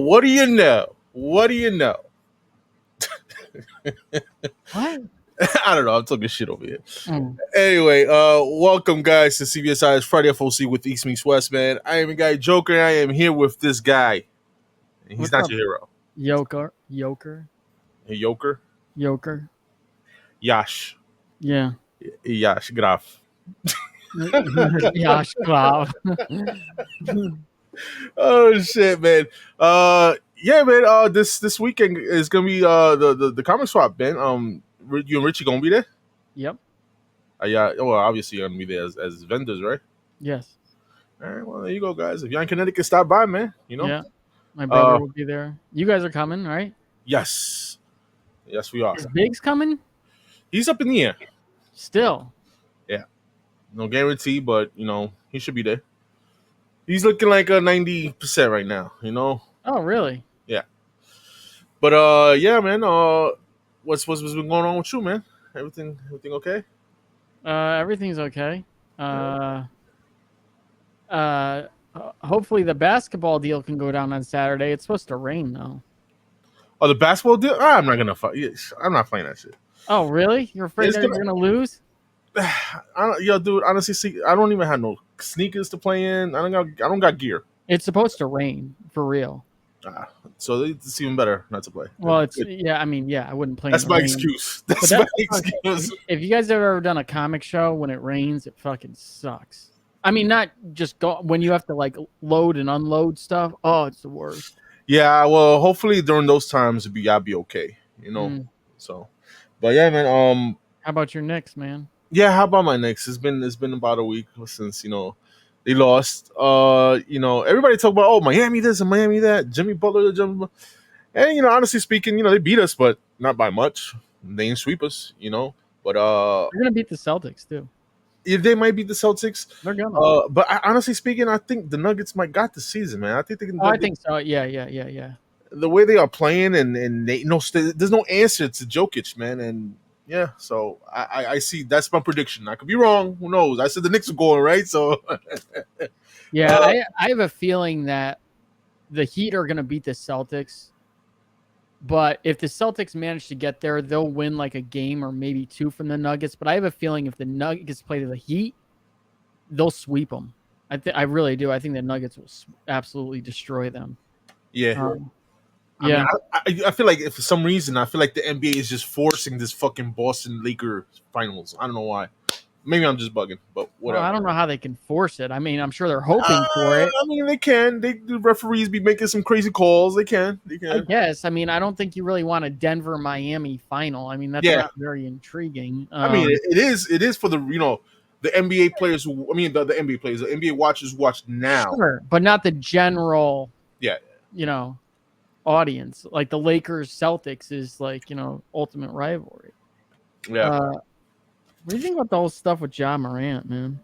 what do you know? What do you know? What? I don't know. I'm talking shit over here. Anyway, welcome guys to CBSI Friday FOC with East Meets West, man. I am a guy Joker. And I am here with this guy. And he's What's not up? your hero. Joker. Hey, Joker. Yash. Yeah. Yash. Grav. Yash Grav. Oh shit, man. Yeah, man. This weekend is gonna be the comic swap, man. You and Richie gonna be there? Yep. Yeah. Well, obviously you're gonna be there as vendors, right? Yes. All right. Well, there you go, guys. If you're in Connecticut, stop by, man. You know. Yeah. My brother will be there. You guys are coming, right? Yes. Yes, we are. Is Biggs coming? He's up in the air. Still. Yeah. No guarantee, but he should be there. He's looking like a 90% right now. Oh, really? Yeah. But yeah, man. What's been going on with you, man? Everything okay? Everything's okay. Hopefully the basketball deal can go down on Saturday. It's supposed to rain though. Oh, the basketball deal? I'm not gonna fight. I'm not playing that shit. Oh, really? You're afraid that you're gonna lose? Dude. Honestly, I don't even have no sneakers to play in. I don't got gear. It's supposed to rain for real. So it's even better not to play. Well, I wouldn't play. That's in my rain. excuse. That's my excuse. If you guys have ever done a comic show when it rains, it fucking sucks. I mean, not just when you have to like load and unload stuff. Oh, it's the worst. Yeah, well, hopefully during those times I'll be okay. So, but yeah, man. How about your Knicks, man? Yeah, how about my Knicks? It's been about a week since they lost. Everybody talk about Miami this and Miami that. Jimmy Butler, and honestly speaking, they beat us, but not by much. They didn't sweep us, But they're gonna beat the Celtics too. If they might beat the Celtics, they're gonna. But honestly speaking, I think the Nuggets might got the season, man. I think they can. I think so. Yeah. The way they are playing, and they there's no answer to Jokic, man, and. Yeah, so I see. That's my prediction. I could be wrong. Who knows? I said the Knicks are going, right? So, yeah, I have a feeling that the Heat are going to beat the Celtics. But if the Celtics manage to get there, they'll win like a game or maybe two from the Nuggets. But I have a feeling if the Nuggets play to the Heat, they'll sweep them. I really do. I think the Nuggets will absolutely destroy them. Yeah. I feel like if for some reason I feel like the NBA is just forcing this fucking Boston Lakers finals. I don't know why. Maybe I'm just bugging, but whatever. Well, I don't know how they can force it. I mean, I'm sure they're hoping for it. I mean, they can. The referees be making some crazy calls. They can. I guess. I mean, I don't think you really want a Denver-Miami final. I mean, that's not very intriguing. I mean, it is for the the NBA players the NBA players, the NBA watchers who watch now. Sure, but not the general. Yeah. Audience like the Lakers Celtics is like ultimate rivalry. Yeah. What do you think about the whole stuff with Ja Morant, man?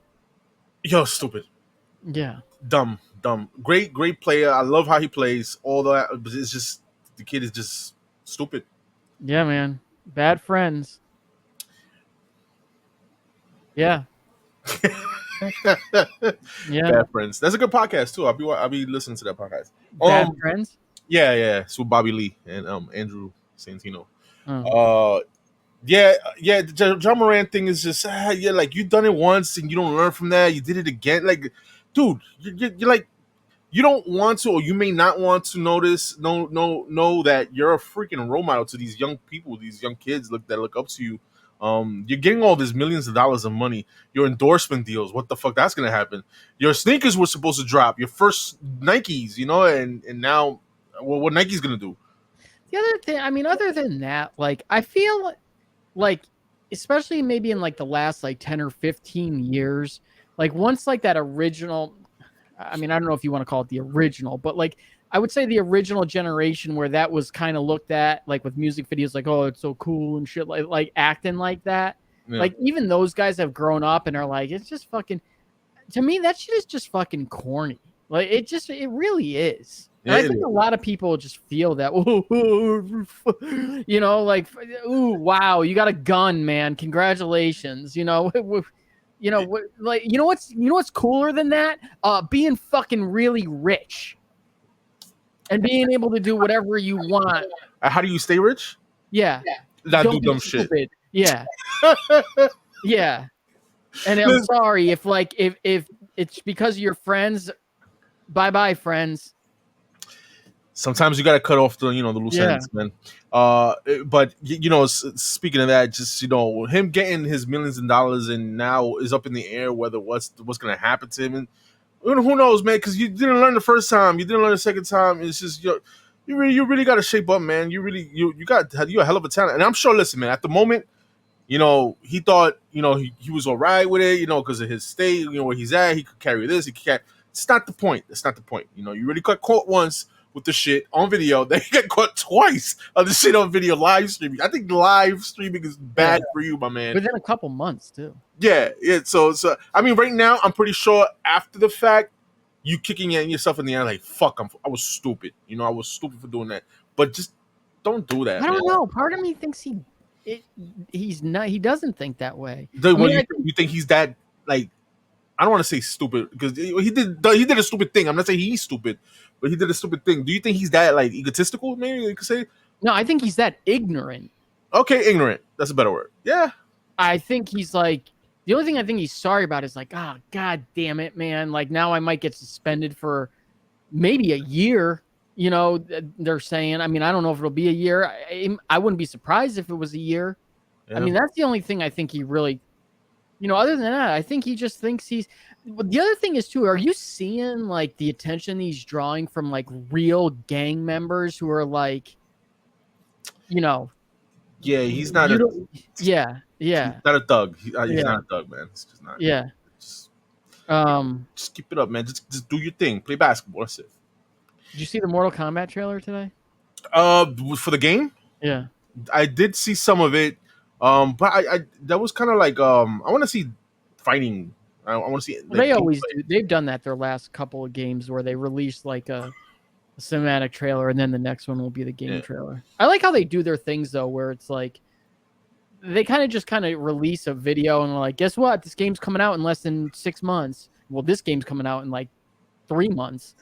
Yo, stupid. Yeah. Dumb. Great player. I love how he plays. All that, but it's just the kid is just stupid. Yeah, man. Bad friends. Yeah. Yeah. Bad Friends. That's a good podcast too. I'll be listening to that podcast. Bad Friends. Yeah. It's with Bobby Lee and Andrew Santino. Oh. Yeah. The John Morant thing is just like you done it once and you don't learn from that. You did it again. Like, dude, you're like you don't want to, or you may not want to know that you're a freaking role model to these young people, these young kids that look up to you. You're getting all these millions of dollars of money, your endorsement deals. What the fuck that's gonna happen? Your sneakers were supposed to drop, your first Nikes, and now what Nike's gonna do? The other thing, I mean, other than that, like I feel like, especially maybe in like the last like 10 or 15 years, like once like that original, I mean, I don't know if you want to call it the original, but like I would say the original generation where that was kind of looked at like with music videos, like, oh, it's so cool and shit, like acting like that. Yeah. Like even those guys have grown up and are like, it's just fucking, to me, that shit is just fucking corny. Like it really is. And I think a lot of people just feel that, like, ooh, wow, you got a gun, man. Congratulations. What's cooler than that? Being fucking really rich. and being able to do whatever you want. How do you stay rich? Yeah. Not do Don't be dumb shit. stupid. Yeah. Yeah. And I'm Listen, sorry if it's because of your friends. Bye, friends. sometimes you gotta cut off the loose Yeah. ends, man. But speaking of that, just him getting his millions of dollars and now is up in the air whether what's gonna happen to him, and who knows, man? Because you didn't learn the first time, you didn't learn the second time. It's just you really got to shape up, man. You're a hell of a talent, and I'm sure. Listen, man, at the moment, he thought, he was all right with it, because of his state, where he's at, he could carry this, he could carry. It's not the point. That's not the point. You really got caught once with the shit on video, then you got caught twice on the shit on video live streaming. I think live streaming is bad for you, my man. Within a couple months, too. Yeah. So I mean, right now, I'm pretty sure after the fact, you kicking yourself in the air like, fuck, I was stupid. I was stupid for doing that. But just don't do that. I don't know. Part of me thinks he's not. He doesn't think that way. You think he's that, like, I don't want to say stupid because he did a stupid thing. I'm not saying he's stupid, but he did a stupid thing. Do you think he's that, like, egotistical? Maybe you could say. No, I think he's that ignorant. Okay, ignorant. That's a better word. Yeah. I think he's like, the only thing I think he's sorry about is like, oh, God damn it, man. Like, now I might get suspended for maybe a year. They're saying. I mean, I don't know if it'll be a year. I wouldn't be surprised if it was a year. Yeah. I mean, that's the only thing I think he really, other than that, I think he just thinks he's. The other thing is, too, are you seeing, like, the attention he's drawing from, like, real gang members who are, like, Yeah, he's not Yeah. Not a thug. He's not a thug, man. It's just not. Yeah. Just keep it up, man. Just do your thing. Play basketball. That's it. Did you see the Mortal Kombat trailer today? For the game? Yeah. I did see some of it. But I that was kind of like I want to see fighting. I want to see. Like, they always do. They've done that their last couple of games where they release like a cinematic trailer and then the next one will be the game trailer. I like how they do their things though, where it's like they kind of release a video and like, guess what? This game's coming out in less than 6 months. Well, this game's coming out in like 3 months,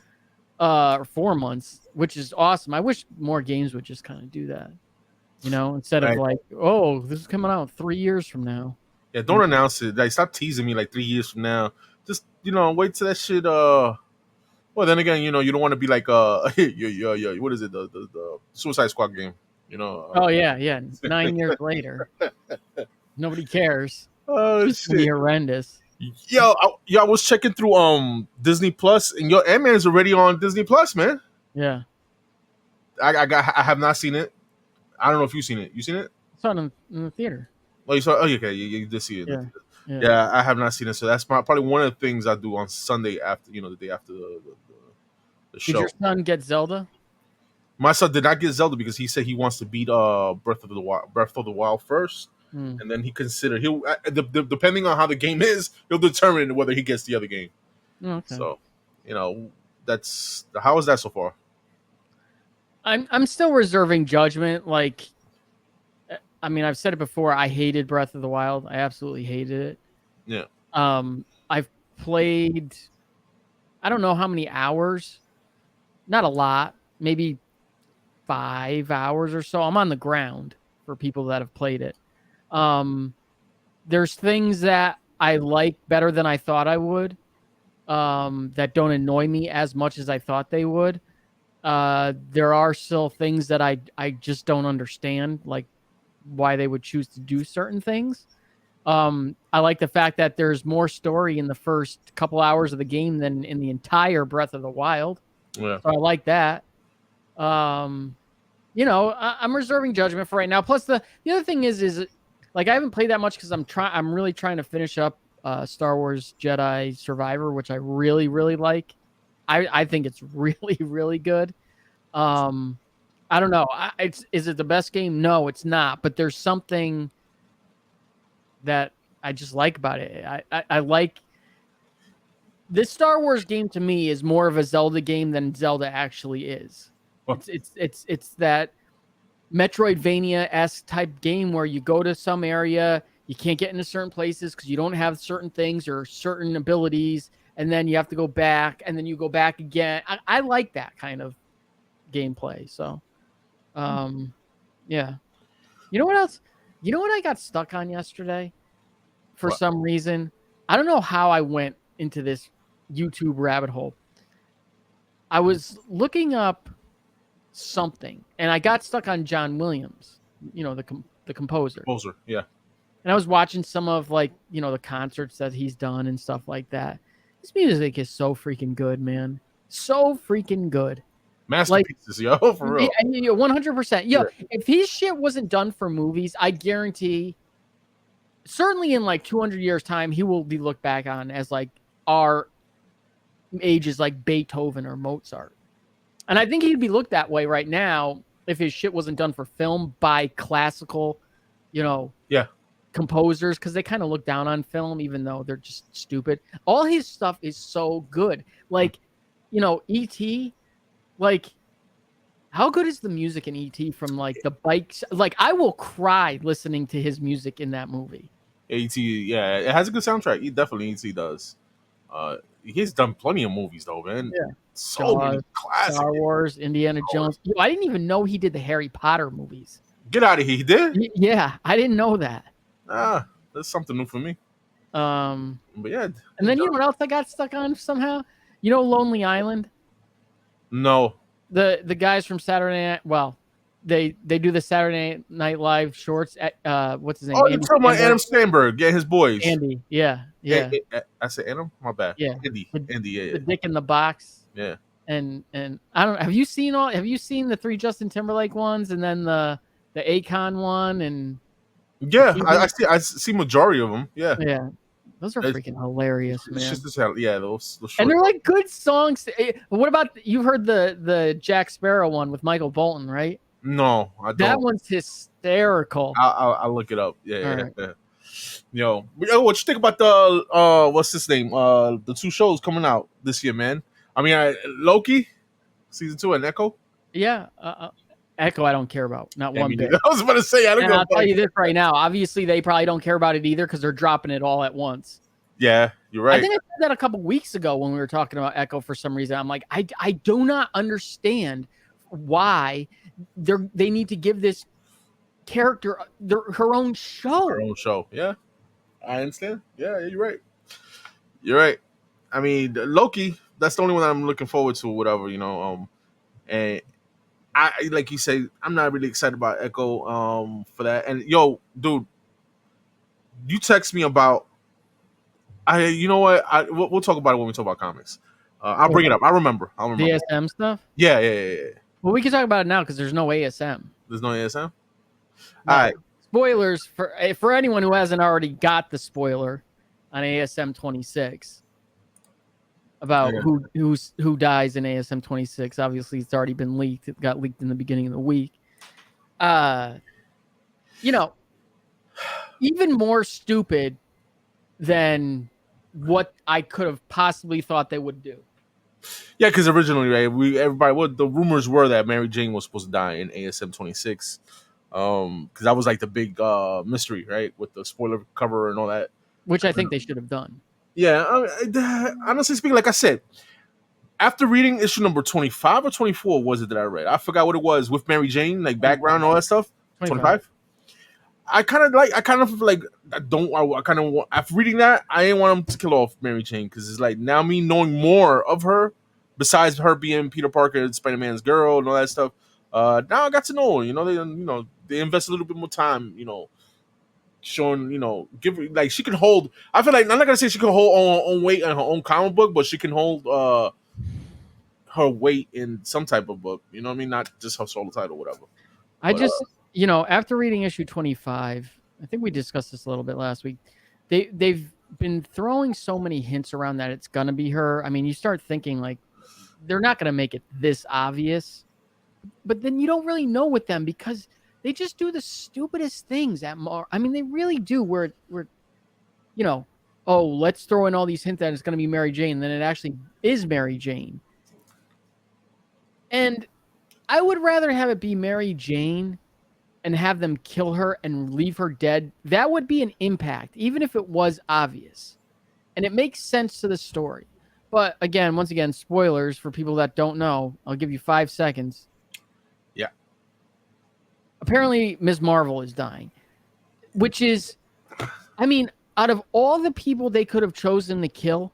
or 4 months, which is awesome. I wish more games would just kind of do that, instead of like, oh, this is coming out 3 years from now. Yeah, don't announce it. Like, stop teasing me like 3 years from now. Just wait till that shit. Well, then again, you don't want to be like what is it? The Suicide Squad game. Oh yeah. 9 years later, nobody cares. Oh, it's shit. Be horrendous. Yo, I was checking through Disney Plus, and your Ant-Man's already on Disney Plus, man. Yeah. I have not seen it. I don't know if you've seen it. You seen it? I saw it in the theater. Oh, you saw? Oh, okay. You did see it. Yeah, I have not seen it. So that's probably one of the things I do on Sunday after, the day after the show. Did your son get Zelda? My son did not get Zelda because he said he wants to beat Breath of the Wild first, and then he considered depending on how the game is, he'll determine whether he gets the other game. Okay. So, that's how is that so far? I'm still reserving judgment. Like, I mean, I've said it before. I hated Breath of the Wild. I absolutely hated it. Yeah. I've played, I don't know how many hours. Not a lot. Maybe 5 hours or so. I'm on the ground for people that have played it. There's things that I like better than I thought I would. That don't annoy me as much as I thought they would. There are still things that I just don't understand, like why they would choose to do certain things. I like the fact that there's more story in the first couple hours of the game than in the entire Breath of the Wild. Yeah. So I like that. I'm reserving judgment for right now. Plus the other thing is like I haven't played that much because I'm really trying to finish up Star Wars Jedi Survivor, which I really, really like. I think it's really, really good. I don't know. Is it the best game? No, it's not. But there's something that I just like about it. I like this Star Wars game. To me, is more of a Zelda game than Zelda actually is. It's that Metroidvania-esque type game where you go to some area, you can't get into certain places because you don't have certain things or certain abilities, and then you have to go back, and then you go back again. I like that kind of gameplay. So, yeah. You know what else? You know what I got stuck on yesterday? For What? some reason, I don't know how I went into this YouTube rabbit hole. I was looking up something, and I got stuck on John Williams, the composer. Composer, yeah. And I was watching some of the concerts that he's done and stuff like that. His music is so freaking good, man. So freaking good. Masterpieces, yo, for real. 100%. Yo, if his shit wasn't done for movies, I guarantee, certainly in like 200 years' time, he will be looked back on as like our ages, like Beethoven or Mozart. And I think he'd be looked that way right now if his shit wasn't done for film by classical, composers, because they kind of look down on film, even though they're just stupid. All his stuff is so good. Like, E.T., like, how good is the music in E.T. from like the bikes? Like, I will cry listening to his music in that movie. E.T., yeah, it has a good soundtrack. He definitely E.T. does. He's done plenty of movies though, man. Yeah. So many classics. Star Wars, Indiana Jones. Yo, I didn't even know he did the Harry Potter movies. Get out of here, he did? Yeah, I didn't know that. That's something new for me. But yeah. And then you know what else I got stuck on somehow? Lonely Island? No. The guys from Saturday Night, well, they do the Saturday Night Live shorts at what's his name? Oh, you're talking about Adam Sandberg, yeah, his boys. Andy, yeah. I said Adam? My bad. Yeah. Andy, yeah. The Dick in the Box. Yeah. And I don't, have you seen the 3 Justin Timberlake ones, and then the Akon one, and yeah, I see majority of them. Yeah. Yeah. Those are freaking hilarious, man. It's just those and they're like good songs. What about, you've heard the Jack Sparrow one with Michael Bolton, right? No, I don't. That one's hysterical. I'll look it up. Yeah. Yo, what you think about the what's his name? The 2 shows coming out this year, man. I mean, Loki season 2 and Echo. Yeah, Echo, I don't care about, not one bit. I was about to say, I don't know. I'll tell you this right now. Obviously, they probably don't care about it either because they're dropping it all at once. Yeah, you're right. I think I said that a couple weeks ago when we were talking about Echo. For some reason, I'm like, I do not understand why they need to give this character her own show. Her own show. Yeah, I understand. Yeah, you're right. You're right. I mean, Loki, that's the only one that I'm looking forward to, whatever, and I, like you say, I'm not really excited about Echo for that. And yo, dude, you text me about you know what? We'll talk about it when we talk about comics. I'll bring it up. I'll remember. The ASM stuff? Yeah. Well, we can talk about it now because there's no ASM. There's no ASM? No. All right. Spoilers for anyone who hasn't already got the spoiler on ASM 26 about who dies in ASM 26. Obviously, it's already been leaked. It got leaked in the beginning of the week. Even more stupid than what I could have possibly thought they would do. Yeah, because originally, right, the rumors were that Mary Jane was supposed to die in ASM 26. Because that was like the big mystery, right, with the spoiler cover and all that. Which I think they should have done. Yeah, honestly speaking, like I said, after reading issue number 25 or 24, was it that I read? I forgot what it was with Mary Jane, like background and all that stuff. 25. After reading that, I didn't want them to kill off Mary Jane because it's like now me knowing more of her, besides her being Peter Parker, Spider-Man's girl, and all that stuff. Now I got to know her. They invest a little bit more time, showing, give her, like, she can hold. I feel like I'm not gonna say she can hold her own weight in her own comic book, but she can hold her weight in some type of book. You know what I mean? Not just her solo title, whatever. After reading issue 25, I think we discussed this a little bit last week. They've been throwing so many hints around that it's gonna be her. I mean, you start thinking like they're not gonna make it this obvious, but then you don't really know with them because they just do the stupidest things at Mar. I mean, they really do. Where let's throw in all these hints that it's going to be Mary Jane, and then it actually is Mary Jane. And I would rather have it be Mary Jane and have them kill her and leave her dead. That would be an impact, even if it was obvious. And it makes sense to the story. But again, once again, spoilers for people that don't know. I'll give you 5 seconds. apparently Ms. Marvel is dying, which is, I mean, out of all the people they could have chosen to kill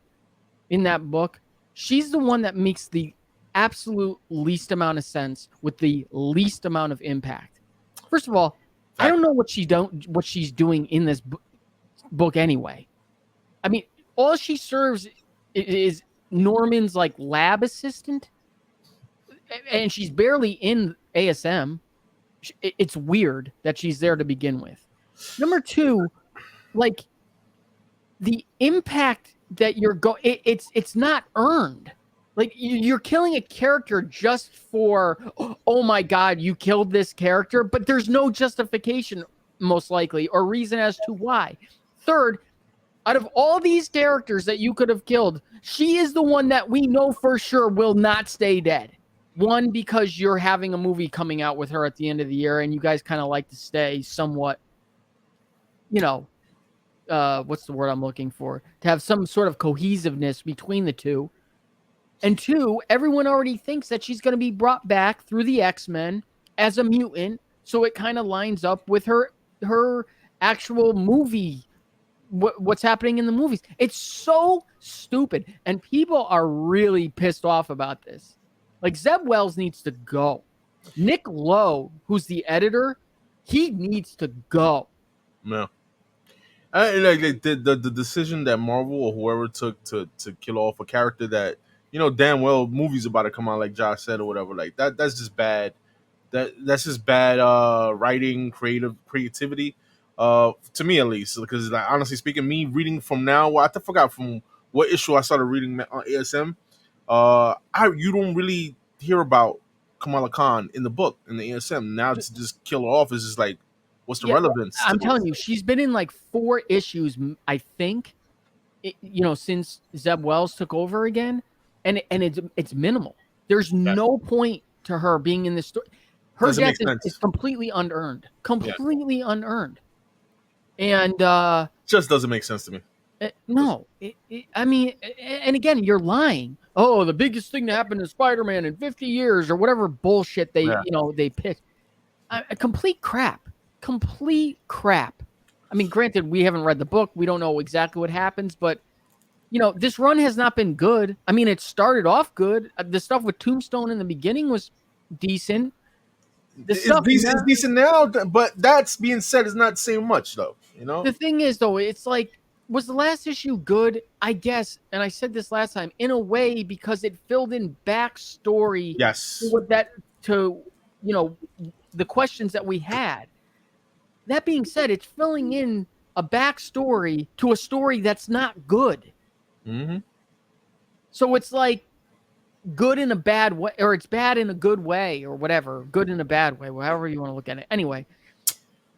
in that book, she's the one that makes the absolute least amount of sense with the least amount of impact. First of all, I don't know what she's doing in this book anyway. I mean, all she serves is Norman's like lab assistant, and she's barely in ASM. It's weird that she's there to begin with. Number two, like the impact that you're it's not earned. Like you're killing a character just for, oh my God, you killed this character, but there's no justification most likely or reason as to why. Third, out of all these characters that you could have killed, she is the one that we know for sure will not stay dead. One, because you're having a movie coming out with her at the end of the year and you guys kind of like to stay somewhat, you know, what's the word I'm looking for? To have some sort of cohesiveness between the two. And two, everyone already thinks that she's going to be brought back through the X-Men as a mutant. So it kind of lines up with her actual movie, what's happening in the movies. It's so stupid. And people are really pissed off about this. Like Zeb Wells needs to go. Nick Lowe, who's the editor, he needs to go. No. Like the decision that Marvel or whoever took to kill off a character that, you know, damn well movies about to come out, like Josh said or whatever, like that's just bad. That's just bad writing, creativity. To me at least, because like honestly speaking, me reading from now, I forgot from what issue I started reading on ASM. You don't really hear about Kamala Khan in the book in the ASM. Now to just kill her off is just like, what's the relevance? I'm telling you, she's been in like 4 issues, I think, since Zeb Wells took over again, and it's minimal. There's no point to her being in this story. Her death is completely unearned. Completely unearned. And just doesn't make sense to me. No. I mean, and again, you're lying. Oh, the biggest thing to happen to Spider-Man in 50 years or whatever bullshit they pick. Complete crap. Complete crap. I mean, granted, we haven't read the book. We don't know exactly what happens, but this run has not been good. I mean, it started off good. The stuff with Tombstone in the beginning was decent. It's decent now, but that's being said is not saying much, though. The thing is, though, it's like, was the last issue good? I guess, and I said this last time, in a way, because it filled in backstory. Yes. To the questions that we had. That being said, it's filling in a backstory to a story that's not good. Mm-hmm. So it's like good in a bad way, or it's bad in a good way, or whatever. Good in a bad way, however you want to look at it. Anyway,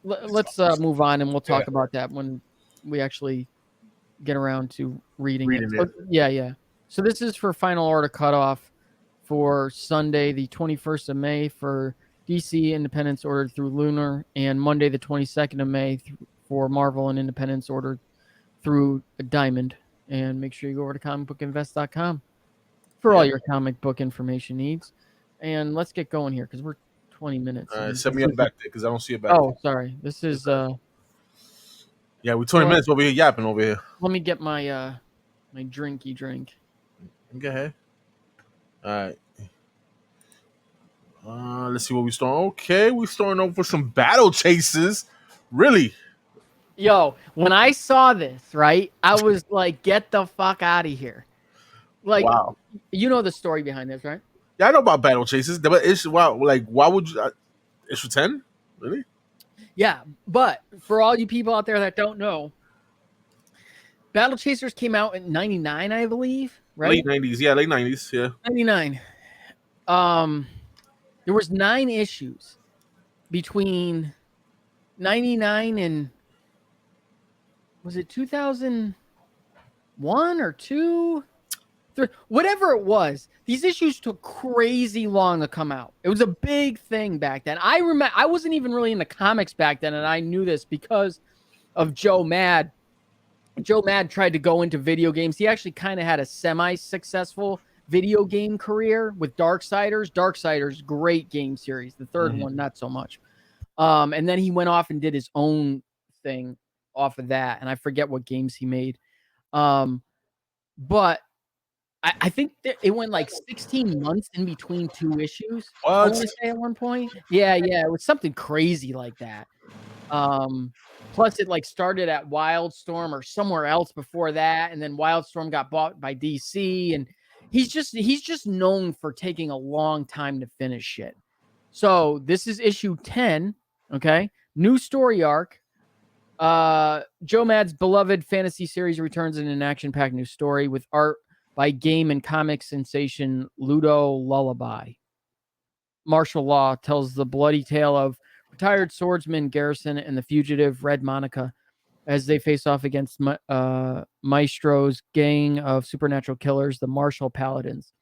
let's move on, and we'll talk about that when we actually get around to reading it. So, yeah. So this is for final order cutoff for Sunday, the 21st of May for DC Independence ordered through Lunar, and Monday, the 22nd of May for Marvel and Independence ordered through Diamond. And make sure you go over to comicbookinvest.com for all your comic book information needs. And let's get going here because we're 20 minutes. Set me up back there because I don't see it back there. Sorry. This is... yeah, we're 20 minutes over here yapping over here. Let me get my my drinky drink. Go ahead. All right. Let's see what we start. Okay, we're starting over for some battle chases. Really? Yo, when I saw this, right, I was like, get the fuck out of here. Like, wow. You know the story behind this, right? Yeah, I know about battle chases, but why would you issue 10? Really? Yeah, but for all you people out there that don't know, Battle Chasers came out in 99, I believe, right? Late 90s, yeah, late 90s, yeah. 99. There was 9 issues between 99 and was it 2001 or 2? 3, whatever it was. These issues took crazy long to come out. It was a big thing back then. I remember I wasn't even really into comics back then, and I knew this because of Joe Mad. Joe Mad tried to go into video games. He actually kind of had a semi-successful video game career with Darksiders. Darksiders, great game series. The third one, not so much. And then he went off and did his own thing off of that, and I forget what games he made. But I think that it went like 16 months in between 2 issues. I want to say at one point. Yeah, it was something crazy like that. Plus it like started at Wildstorm or somewhere else before that, and then Wildstorm got bought by DC, and he's just known for taking a long time to finish shit. So this is issue 10, okay? New story arc. Joe Mad's beloved fantasy series returns in an action-packed new story with art by game and comic sensation Ludo Lullaby. Martial Law tells the bloody tale of retired swordsman Garrison and the fugitive Red Monica as they face off against Maestro's gang of supernatural killers, the Martial Paladins.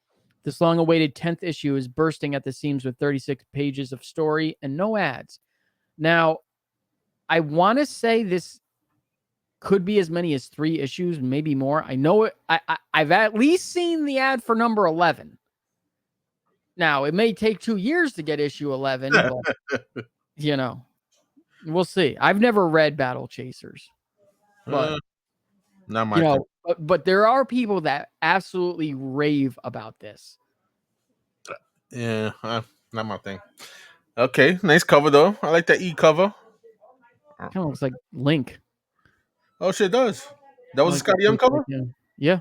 This long-awaited 10th issue is bursting at the seams with 36 pages of story and no ads. Now, I want to say this could be as many as 3 issues, maybe more. I know it. I've at least seen the ad for number 11. Now, it may take 2 years to get issue 11, but, we'll see. I've never read Battle Chasers, but, not my thing. But there are people that absolutely rave about this. Yeah, not my thing. Okay, nice cover, though. I like that E cover. Kind of looks like Link. Oh, shit, it does. That was a Scotty Young cover? Yeah.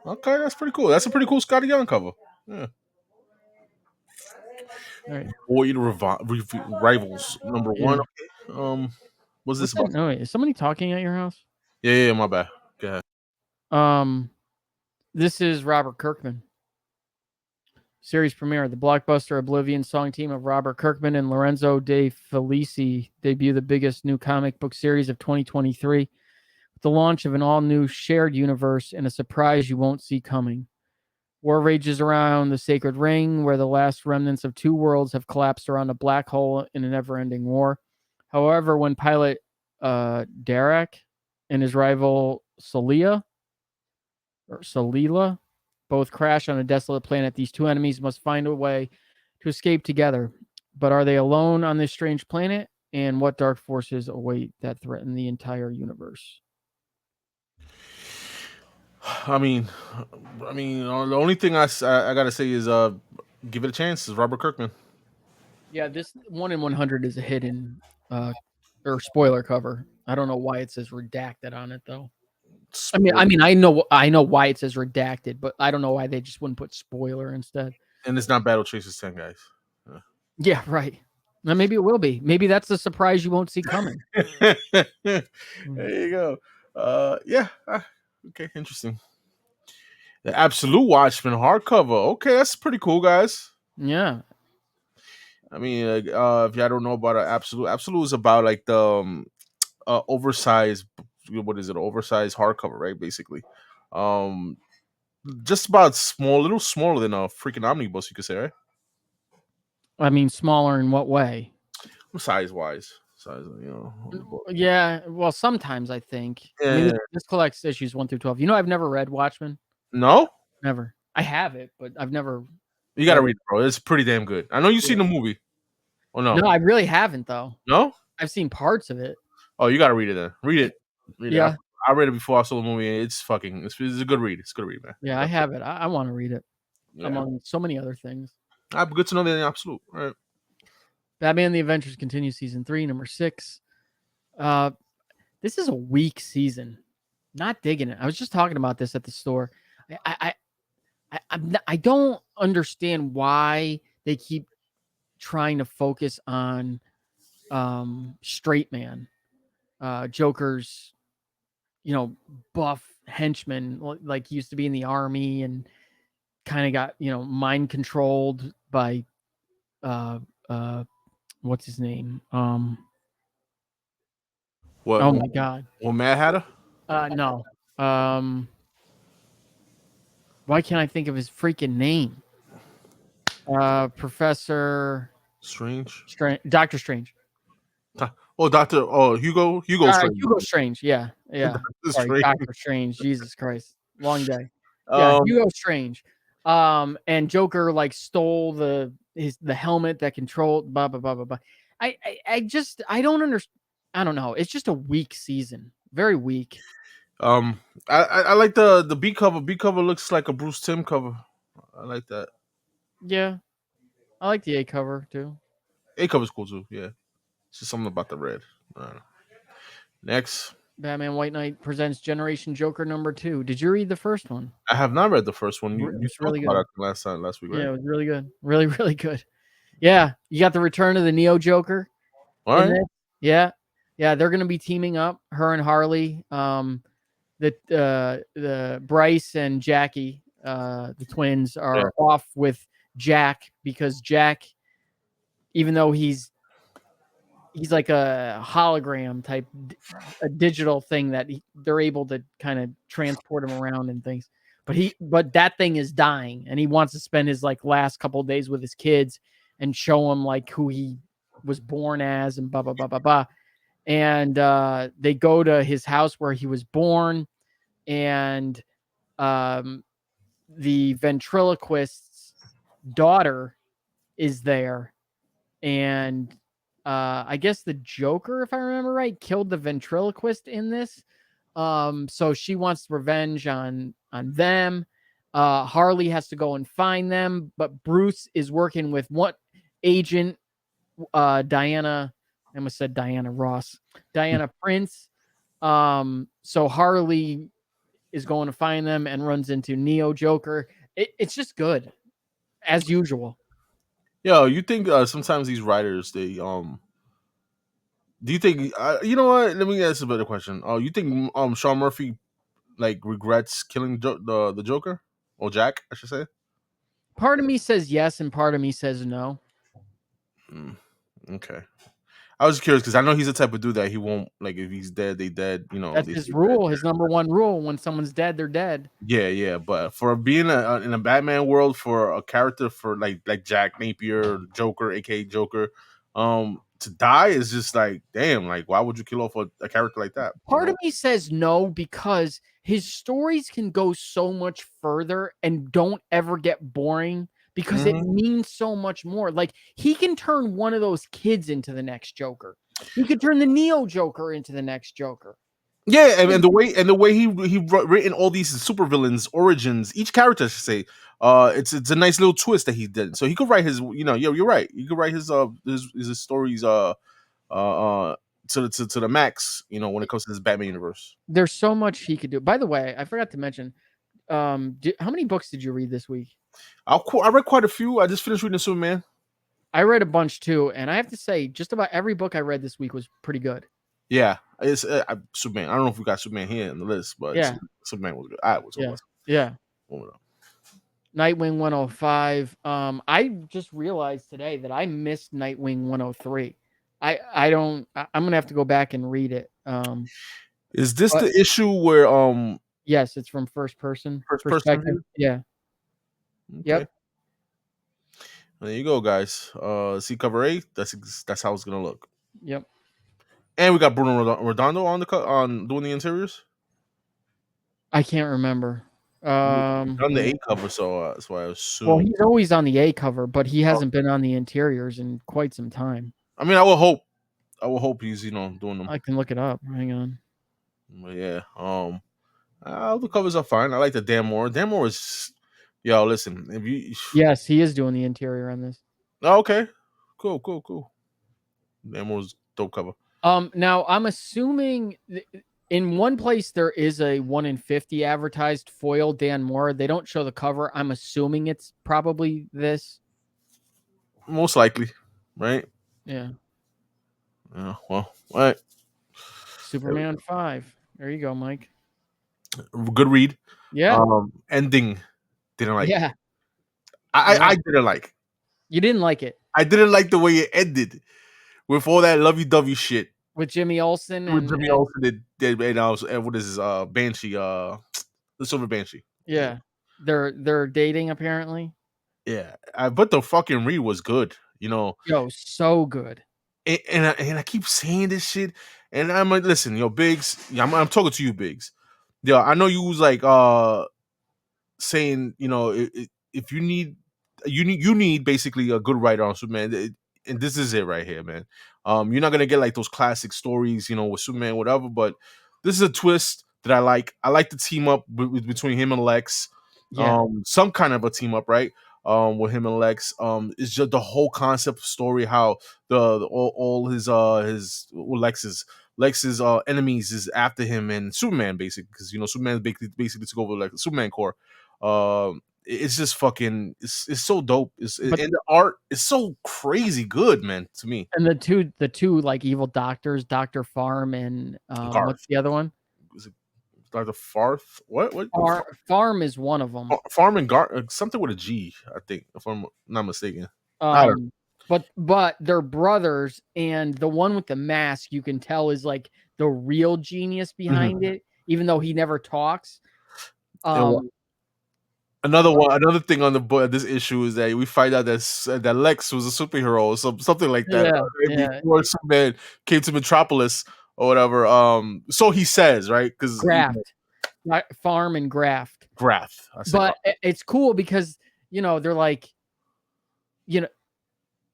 Okay, that's pretty cool. That's a pretty cool Scotty Young cover. Yeah. All right. Void Rivals number 1. Okay. What's this about? No, is somebody talking at your house? Yeah, my bad. Go ahead. This is Robert Kirkman. Series premiere. The blockbuster Oblivion song team of Robert Kirkman and Lorenzo De Felici debut the biggest new comic book series of 2023 with the launch of an all-new shared universe and a surprise you won't see coming. War rages around the Sacred Ring, where the last remnants of 2 worlds have collapsed around a black hole in a never-ending war. However, when pilot Derek and his rival Solila both crash on a desolate planet, these 2 enemies must find a way to escape together. But are they alone on this strange planet? And what dark forces await that threaten the entire universe? I mean, the only thing I gotta say is give it a chance. Is Robert Kirkman. Yeah, this 1 in 100 is a hidden or spoiler cover. I don't know why it says redacted on it though. Spoiler. I mean, I know why it says redacted, but I don't know why they just wouldn't put spoiler instead. And it's not Battle Chasers 10, guys. Yeah, right. Now maybe it will be. Maybe that's the surprise you won't see coming. There you go. Yeah. Okay, interesting. The Absolute Watchmen hardcover. Okay, that's pretty cool, guys. Yeah. I mean, if y'all don't know about Absolute is about like the oversized. What is it? Oversized hardcover, right? Basically, just about little smaller than a freaking omnibus, you could say, right? I mean, smaller in what way? Size wise. Yeah, well, sometimes I think. Yeah, I mean, this collects issues 1 through 12. I've never read Watchmen. No, never. I have it, but I've never. You gotta read it, bro. It's pretty damn good. I know you've seen the movie. Oh no, no, I really haven't though. No, I've seen parts of it. Oh, you gotta read it then. Read it. Yeah, I read it before I saw the movie. It's a good read. It's a good read, man. Yeah, I have it. I want to read it among so many other things. Good to know that in Absolute. All right. Batman: The Adventures continue season 3, number 6. This is a weak season. Not digging it. I was just talking about this at the store. I don't understand why they keep trying to focus on straight man, Joker's, buff henchman, like he used to be in the army and kind of got, mind controlled by what's his name? What? Oh my God. Well, Mad Hatter? No. Why can't I think of his freaking name? Professor Strange. Doctor Strange. Hugo Strange. Hugo Strange. Yeah. Sorry, Doctor Strange. Jesus Christ, long day. Hugo Strange. And Joker like stole the helmet that controlled blah blah blah blah blah. I don't understand. I don't know. It's just a weak season. Very weak. I like the B cover. B cover looks like a Bruce Timm cover. I like that. Yeah. I like the A cover too. A cover's cool too. Yeah, it's just something about the red. I don't know. Next, Batman White Knight presents Generation Joker #2. Did you read the first one? I have not read the first one. You It's talked really about good. it last week, right? Yeah, it was really good. Really, really good. Yeah, you got the return of the Neo Joker All in right. this. Yeah, yeah, they're gonna be teaming up. Her and Harley. The Bryce and Jackie, the twins, are off with Jack because Jack, even though he's like a hologram type, a digital thing that they're able to kind of transport him around and things. But that thing is dying, and he wants to spend his like last couple of days with his kids and show them like who he was born as and blah blah blah blah blah. And they go to his house where he was born, and the ventriloquist's daughter is there, and I guess the Joker, if I remember right, killed the ventriloquist in this. So she wants revenge on them. Harley has to go and find them, but Bruce is working with what agent Diana. I almost said Diana Ross, Diana Prince. So Harley is going to find them and runs into Neo Joker. It's just good, as usual. Yo, you think sometimes these writers do you think you know what? Let me ask a better question. Oh, you think Sean Murphy like regrets killing the Joker or Jack? I should say. Part of me says yes, and part of me says no. Okay. I was curious because I know he's the type of dude that he won't like if he's dead, they dead. You know, That's they his stay rule. dead. His number one rule: when someone's dead, they're dead. Yeah, yeah. But for being in a Batman world, for a character for like Jack Napier, Joker, aka Joker, to die is just like damn. Like, why would you kill off a character like that? Part of me says no because his stories can go so much further and don't ever get boring because it means so much more. Like, he can turn one of those kids into the next Joker. He could turn the Neo Joker into the next Joker. Yeah, and the way he written all these supervillains origins, each character I should say, it's a nice little twist that he did. So he could write his, you know, yeah, you're right. He could write his stories to the max, you know, when it comes to this Batman universe. There's so much he could do. By the way, I forgot to mention, how many books did you read this week? I read quite a few. I just finished reading Superman. I read a bunch too, and I have to say, just about every book I read this week was pretty good. Yeah, it's Superman. I don't know if we got Superman here in the list, but yeah, Superman was good. I was yeah. Nightwing 105. I just realized today that I missed Nightwing 103. I'm gonna have to go back and read it. Is this the issue where yes, it's from first person perspective? view? Yeah. Okay. Yep. There you go, guys. See cover 8. That's how it's gonna look. Yep. And we got Bruno Redondo on doing the interiors. I can't remember. On the A cover, so that's why I assume. Well, he's always on the A cover, but he hasn't been on the interiors in quite some time. I mean, I will hope he's doing them. I can look it up. Hang on. But yeah, all the covers are fine. I like the Dan Moore. Dan Moore is, yo, listen, if you. Yes, he is doing the interior on this. Oh, okay, cool. Dan Moore's dope cover. Now I'm assuming in one place there is a 1 in 50 advertised foil Dan Moore. They don't show the cover. I'm assuming it's probably this. Most likely, right? Yeah. Well, all right. Superman 5. There you go, Mike. Good read. Yeah. Ending didn't like. Yeah. I didn't like. You didn't like it. I didn't like the way it ended with all that lovey-dovey shit with Jimmy Olsen and what is this? Banshee, the Silver Banshee. Yeah, they're dating apparently. Yeah, but the fucking read was good. Yo, so good. And I keep saying this shit, and I'm like, listen, yo, Biggs, I'm talking to you, Biggs. Yo, I know you was like saying, if you need basically a good writer on Superman, and this is it right here, man. You're not gonna get like those classic stories, with Superman, whatever. But this is a twist that I like. I like the team up between him and Lex. Yeah. Some kind of a team up, right? With him and Lex. It's just the whole concept of story, how all his Lex's enemies is after him and Superman, basically, because Superman basically took over like the Superman Corps. It's just fucking it's so dope. And the art is so crazy good, man, to me. And the two like evil doctors, Dr. Farm and what's the other one? Is it Dr. Farth? What? Farm is one of them. Farm and something with a G, I think, if I'm not mistaken. I don't know. But they're brothers, and the one with the mask you can tell is like the real genius behind it, even though he never talks. Another thing on the book, this issue, is that we find out that Lex was a superhero or something like that. Before Superman came to Metropolis or whatever. So he says, right? Because Farm and Graft. But it's cool because they're like,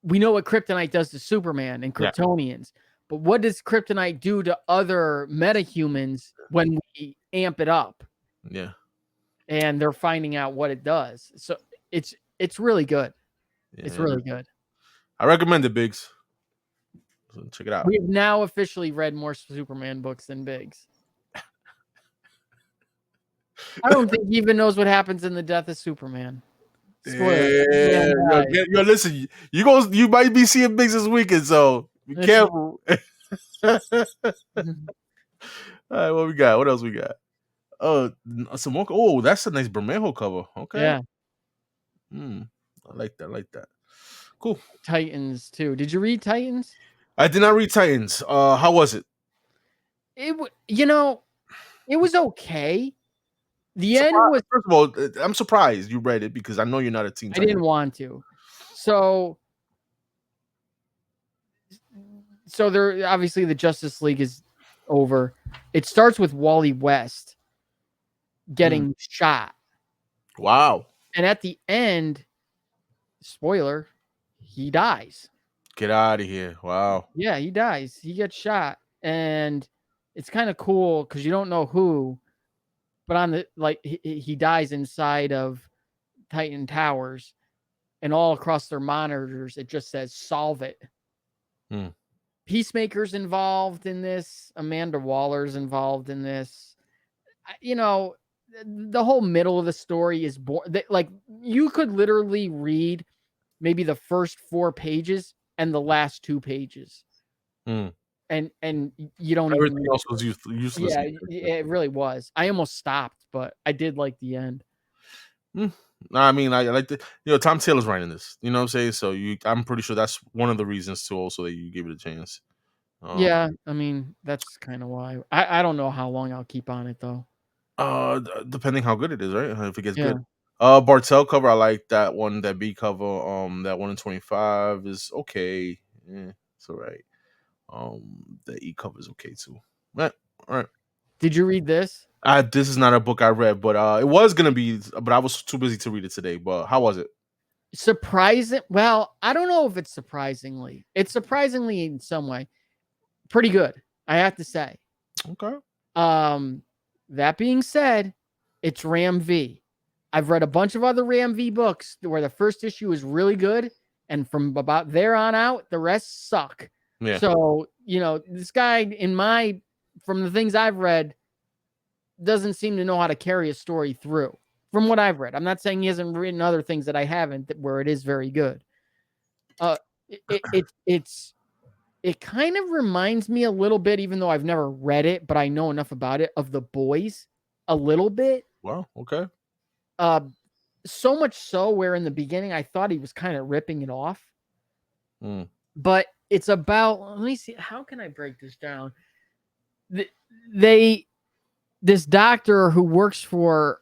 we know what kryptonite does to Superman and Kryptonians, but what does kryptonite do to other metahumans when we amp it up? Yeah. And they're finding out what it does. So it's really good. Yeah. It's really good. I recommend it, Biggs. So check it out. We've now officially read more Superman books than Biggs. I don't think he even knows what happens in the death of Superman. Yeah. Yo, listen, you might be seeing Biggs this weekend, so be careful. All right, what we got? What else we got? Some more. Oh, that's a nice Bermejo cover. Okay. Yeah. I like that. Cool. Titans too. Did you read Titans? I did not read Titans. How was it? It was okay. The end was. First of all, I'm surprised you read it because I know you're not a Teen Titans. I didn't want to. So there obviously the Justice League is over. It starts with Wally West getting shot. Wow. And at the end, spoiler, he dies. Get out of here. Wow. Yeah, he dies. He gets shot. And it's kind of cool because you don't know who, but he dies inside of Titan Towers, and all across their monitors, it just says solve it. Peacemaker's involved in this. Amanda Waller's involved in this. The whole middle of the story is like you could literally read maybe the first 4 pages and the last 2 pages. And you don't everything else was useless. Yeah, it really was. I almost stopped, but I did like the end. I mean, I like the Tom Taylor's writing this. You know what I'm saying? So I'm pretty sure that's one of the reasons too, also, that you gave it a chance. Yeah, I mean, that's kind of why. I don't know how long I'll keep on it though. Depending how good it is, right? If it gets good. Bartel cover, I like that one. That B cover, that 1 in 25 is okay. Yeah, it's all right. The E cover is okay too. All right. Did you read this? This is not a book I read, but it was gonna be, but I was too busy to read it today. But how was it? Surprising. Well, I don't know if it's surprisingly. It's surprisingly in some way pretty good, I have to say. Okay. That being said, it's Ram V. I've read a bunch of other Ram V books where the first issue is really good, and from about there on out, the rest suck. Yeah. So, this guy, from the things I've read, doesn't seem to know how to carry a story through. From what I've read, I'm not saying he hasn't written other things that I haven't, where it is very good. It kind of reminds me a little bit, even though I've never read it, but I know enough about it, of The Boys a little bit. Wow. Okay. So much so where in the beginning I thought he was kind of ripping it off. But it's about, let me see, how can I break this down? This doctor who works for,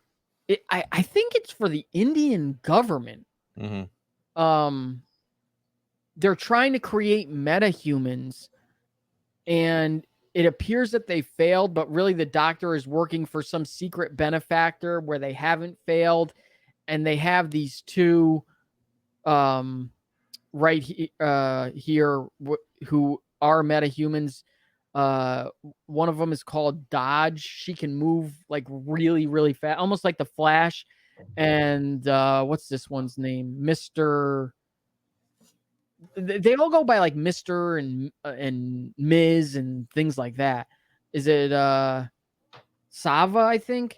I think it's for the Indian government. They're trying to create metahumans, and it appears that they failed, but really the doctor is working for some secret benefactor where they haven't failed, and they have these two right here who are metahumans. One of them is called Dodge. She can move like really, really fast, almost like the Flash. And what's this one's name? Mr. They all go by like Mr. and Ms. and things like that. Is it Sava? I think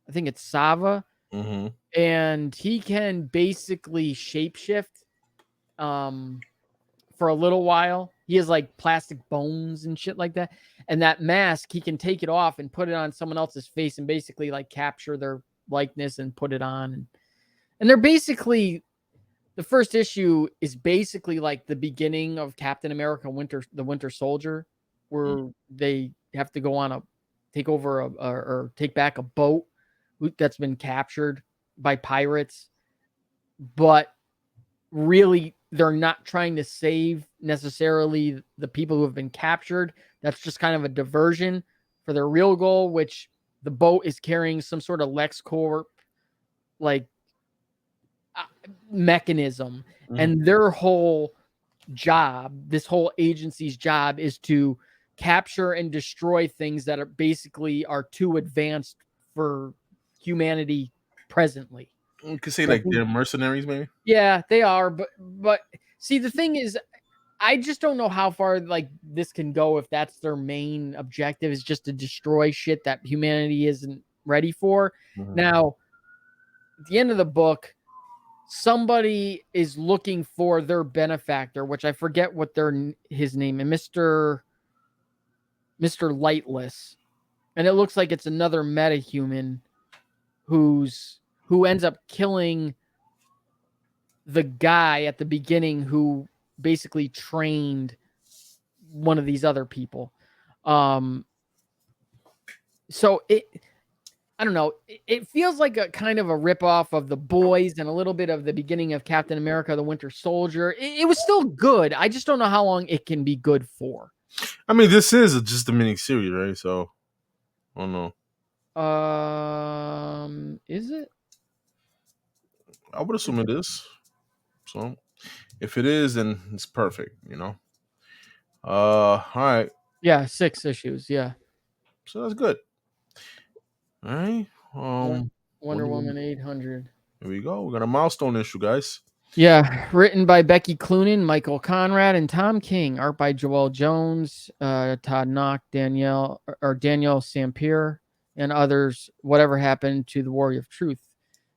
it's Sava. Mm-hmm. And he can basically shapeshift for a little while. He has like plastic bones and shit like that. And that mask, he can take it off and put it on someone else's face and basically like capture their likeness and put it on. And they're basically, the first issue is basically like the beginning of Captain America the Winter Soldier, where they have to go on take over or take back a boat that's been captured by pirates. But really, they're not trying to save necessarily the people who have been captured. That's just kind of a diversion for their real goal, which the boat is carrying some sort of LexCorp like mechanism. Mm-hmm. And their whole job, this whole agency's job, is to capture and destroy things that are basically are too advanced for humanity presently. You could say like they're mercenaries, maybe. Yeah, they are, but see, the thing is, I just don't know how far like this can go if that's their main objective, is just to destroy shit that humanity isn't ready for. Mm-hmm. Now, at the end of the book, somebody is looking for their benefactor, which I forget what his name, and Mr. Lightless, and it looks like it's another metahuman who ends up killing the guy at the beginning who basically trained one of these other people. So I don't know. It feels like a kind of a ripoff of The Boys and a little bit of the beginning of Captain America, the Winter Soldier. It was still good. I just don't know how long it can be good for. I mean, this is just a mini series, right? So, I don't know. Is it? I would assume it is. So, if it is, then it's perfect, you know. All right. Yeah, 6 issues. Yeah. So that's good. All right. Wonder Woman 800. Here we go. We got a milestone issue, guys. Yeah, written by Becky Cloonan, Michael Conrad, and Tom King. Art by Joel Jones, Todd Knock, Danielle Sampier, and others. Whatever happened to the Warrior of Truth?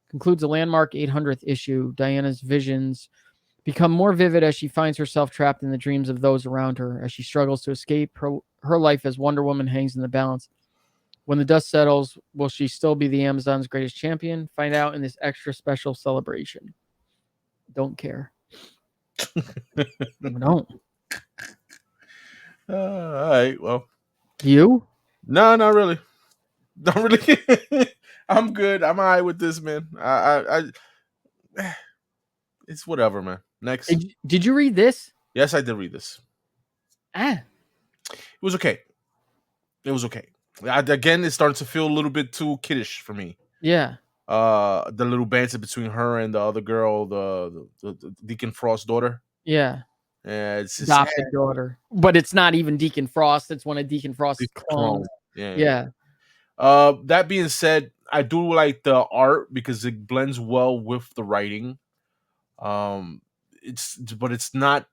Concludes a landmark 800th issue. Diana's visions become more vivid as she finds herself trapped in the dreams of those around her. As she struggles to escape, her life as Wonder Woman hangs in the balance. When the dust settles, will she still be the Amazon's greatest champion? Find out in this extra special celebration. Don't care. Don't. All right. Well, you? No, not really. Not really. I'm good. I'm all right with this, man. I it's whatever, man. Next. Did you read this? Yes, I did read this. It was okay. It was okay. Again, it's starting to feel a little bit too kiddish for me. Yeah. The little banter between her and the other girl, the Deacon Frost's daughter. Yeah. It's just, adopted daughter, but it's not even Deacon Frost. It's one of Deacon Frost's clones. Yeah. That being said, I do like the art because it blends well with the writing. It's not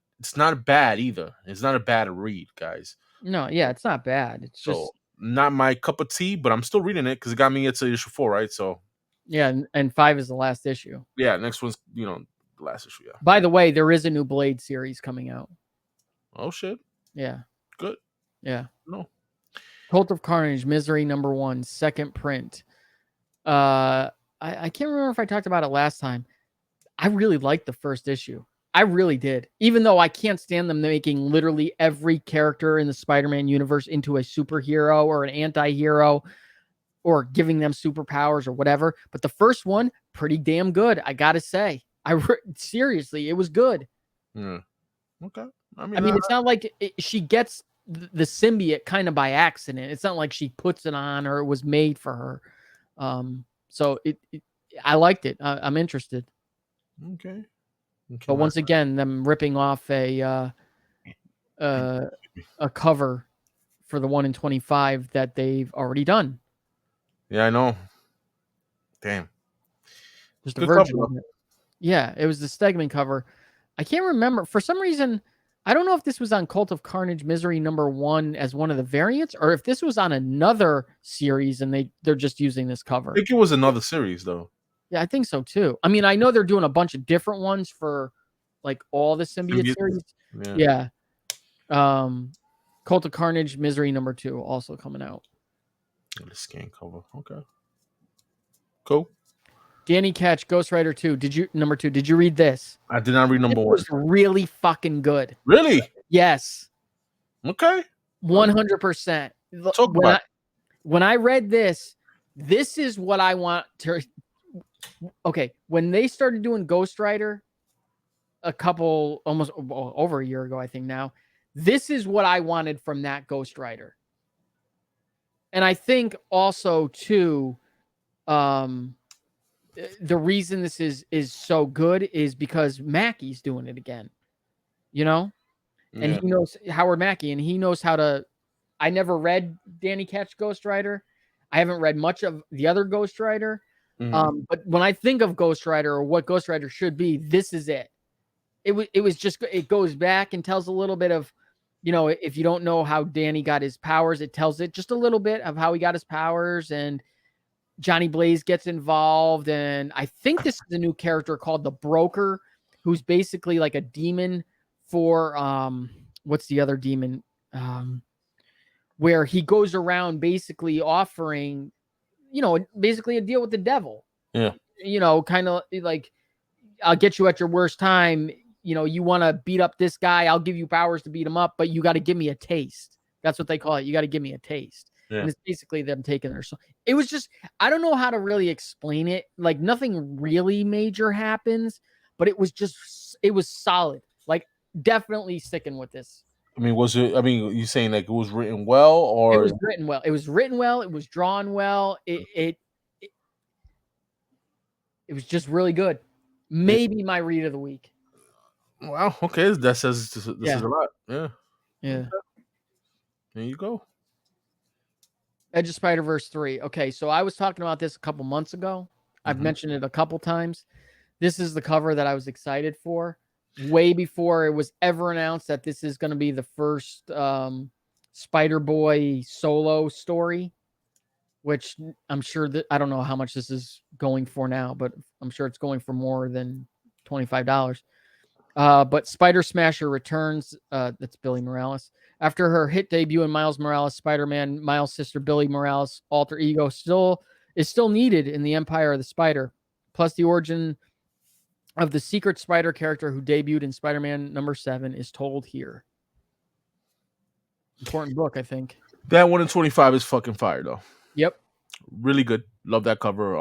bad either. It's not a bad read, guys. No, yeah, it's not bad. It's just not my cup of tea, but I'm still reading it because it got me into issue 4, right? So yeah, and 5 is the last issue. Yeah, next one's the last issue. Yeah. By the way, there is a new Blade series coming out. Oh shit. Yeah. Good. Yeah. No. Cult of Carnage, Misery #1, second print. I can't remember if I talked about it last time. I really liked the first issue. I really did. Even though I can't stand them making literally every character in the Spider-Man universe into a superhero or an anti-hero or giving them superpowers or whatever. But the first one, pretty damn good. I got to say, seriously, it was good. Yeah. Okay. I mean, it's not like she gets the symbiote kind of by accident. It's not like she puts it on or it was made for her. So I liked it. I'm interested. Okay. But once again, them ripping off a a cover for the 1 in 25 that they've already done. Yeah, I know. Damn. Just a Good version cover. of it. Yeah, it was the Stegman cover. I can't remember. For some reason, I don't know if this was on Cult of Carnage Misery #1 as one of the variants, or if this was on another series and they're just using this cover. I think it was another series, though. Yeah, I think so too. I mean, I know they're doing a bunch of different ones for like all the symbiote series. Yeah. Cult of Carnage Misery #2 also coming out. The scan cover. Okay. Cool. Danny Ketch, Ghost Rider 2. #2? Did you read this? I did not read number 1. It was really fucking good. Really? Yes. Okay. 100%. Talk about it. When I read this is what I want to. Okay, when they started doing Ghost Rider almost over a year ago, I think now, this is what I wanted from that Ghost Rider. And I think also too, the reason this is so good is because Mackey's doing it again, you know, and he knows Howard Mackey, and he knows how to. I never read Danny Ketch Ghost Rider. I haven't read much of the other Ghost Rider. But when I think of Ghost Rider or what Ghost Rider should be, this is it. It was just, it goes back and tells a little bit of, you know, if you don't know how Danny got his powers, it tells it just a little bit of how he got his powers, and Johnny Blaze gets involved. And I think this is a new character called the Broker, who's basically like a demon for, what's the other demon? Where he goes around basically offering, you know, basically a deal with the devil. Yeah. You know, kind of like, I'll get you at your worst time. You know, you want to beat up this guy, I'll give you powers to beat him up, but you got to give me a taste. That's what they call it. You got to give me a taste. Yeah. And it's basically them taking their soul. It was just, I don't know how to really explain it. Like, nothing really major happens, but it was solid. Like, definitely sticking with this. I mean, you saying like it was written well, or? It was written well. It was written well. It was drawn well. It was just really good. Maybe my read of the week. Wow. Okay, that says this is a lot. Yeah. Yeah. There you go. Edge of Spider-Verse 3. Okay, so I was talking about this a couple months ago. I've mentioned it a couple times. This is the cover that I was excited for, way before it was ever announced that this is going to be the first Spider-Boy solo story, which I'm sure that, I don't know how much this is going for now, but I'm sure it's going for more than $25. But Spider Smasher returns. That's Billy Morales. After her hit debut in Miles Morales Spider-Man, Miles' sister Billy Morales' alter ego is still needed in the Empire of the Spider. Plus, the origin of the secret Spider character who debuted in Spider-Man #7 is told here. Important book, I think. That 1 in 25 is fucking fire, though. Yep. Really good. Love that cover.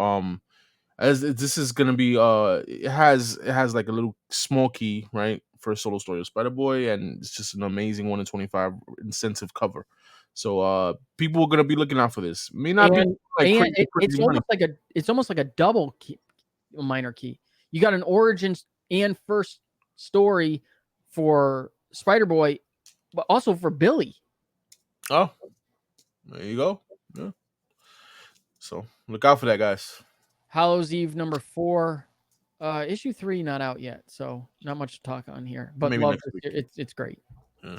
As this is gonna be, it has like a little small key, right, for a solo story of Spider-Boy, and it's just an amazing 1 in 25 incentive cover. So people are gonna be looking out for this. May not be like it's almost like a double key, minor key. You got an origins and first story for Spider-Boy, but also for Billy. Oh, there you go. Yeah. So look out for that, guys. Hallows Eve #4, issue 3 not out yet, so not much to talk on here. But maybe next week. It's great. Yeah.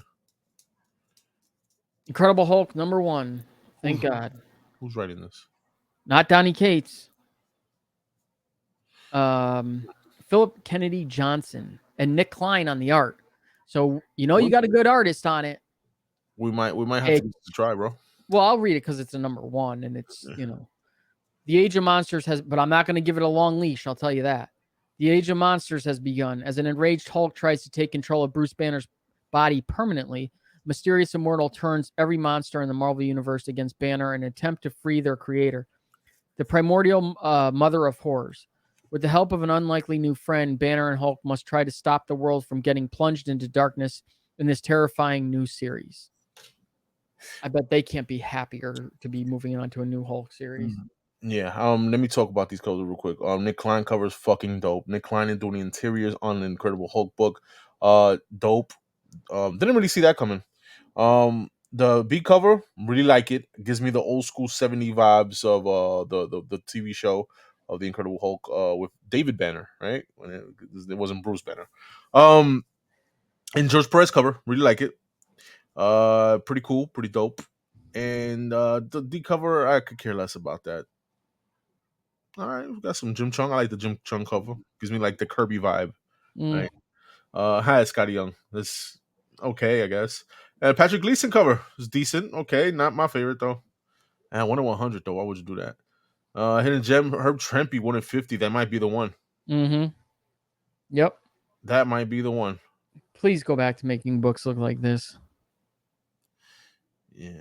Incredible Hulk #1. Thank God. Who's writing this? Not Donny Cates. Philip Kennedy Johnson and Nick Klein on the art. So you got a good artist on it. We might have to try, bro. Well, I'll read it because it's a #1 and it's The Age of Monsters but I'm not going to give it a long leash, I'll tell you that. The Age of Monsters has begun. As an enraged Hulk tries to take control of Bruce Banner's body permanently, Mysterious Immortal turns every monster in the Marvel Universe against Banner in an attempt to free their creator, the primordial mother of horrors. With the help of an unlikely new friend, Banner and Hulk must try to stop the world from getting plunged into darkness in this terrifying new series. I bet they can't be happier to be moving on to a new Hulk series. Yeah. Let me talk about these covers real quick. Nick Klein covers fucking dope. Nick Klein is doing the interiors on the Incredible Hulk book. Dope. Didn't really see that coming. The B cover, really like it. Gives me the old school 70 vibes of the TV show of the Incredible Hulk with David Banner, right? When it wasn't Bruce Banner. And George Perez cover, really like it. Pretty cool, pretty dope. And the D cover, I could care less about that. All right, we got some Jim Chung. I like the Jim Chung cover. Gives me like the Kirby vibe. Mm. Right. Hi, Scotty Young. That's okay, I guess. And Patrick Gleason cover is decent. Okay, not my favorite though. And 1 in 100 though. Why would you do that? Hidden Gem Herb Trempy 1 in 50. That might be the one. Mm-hmm. Yep. That might be the one. Please go back to making books look like this. Yeah,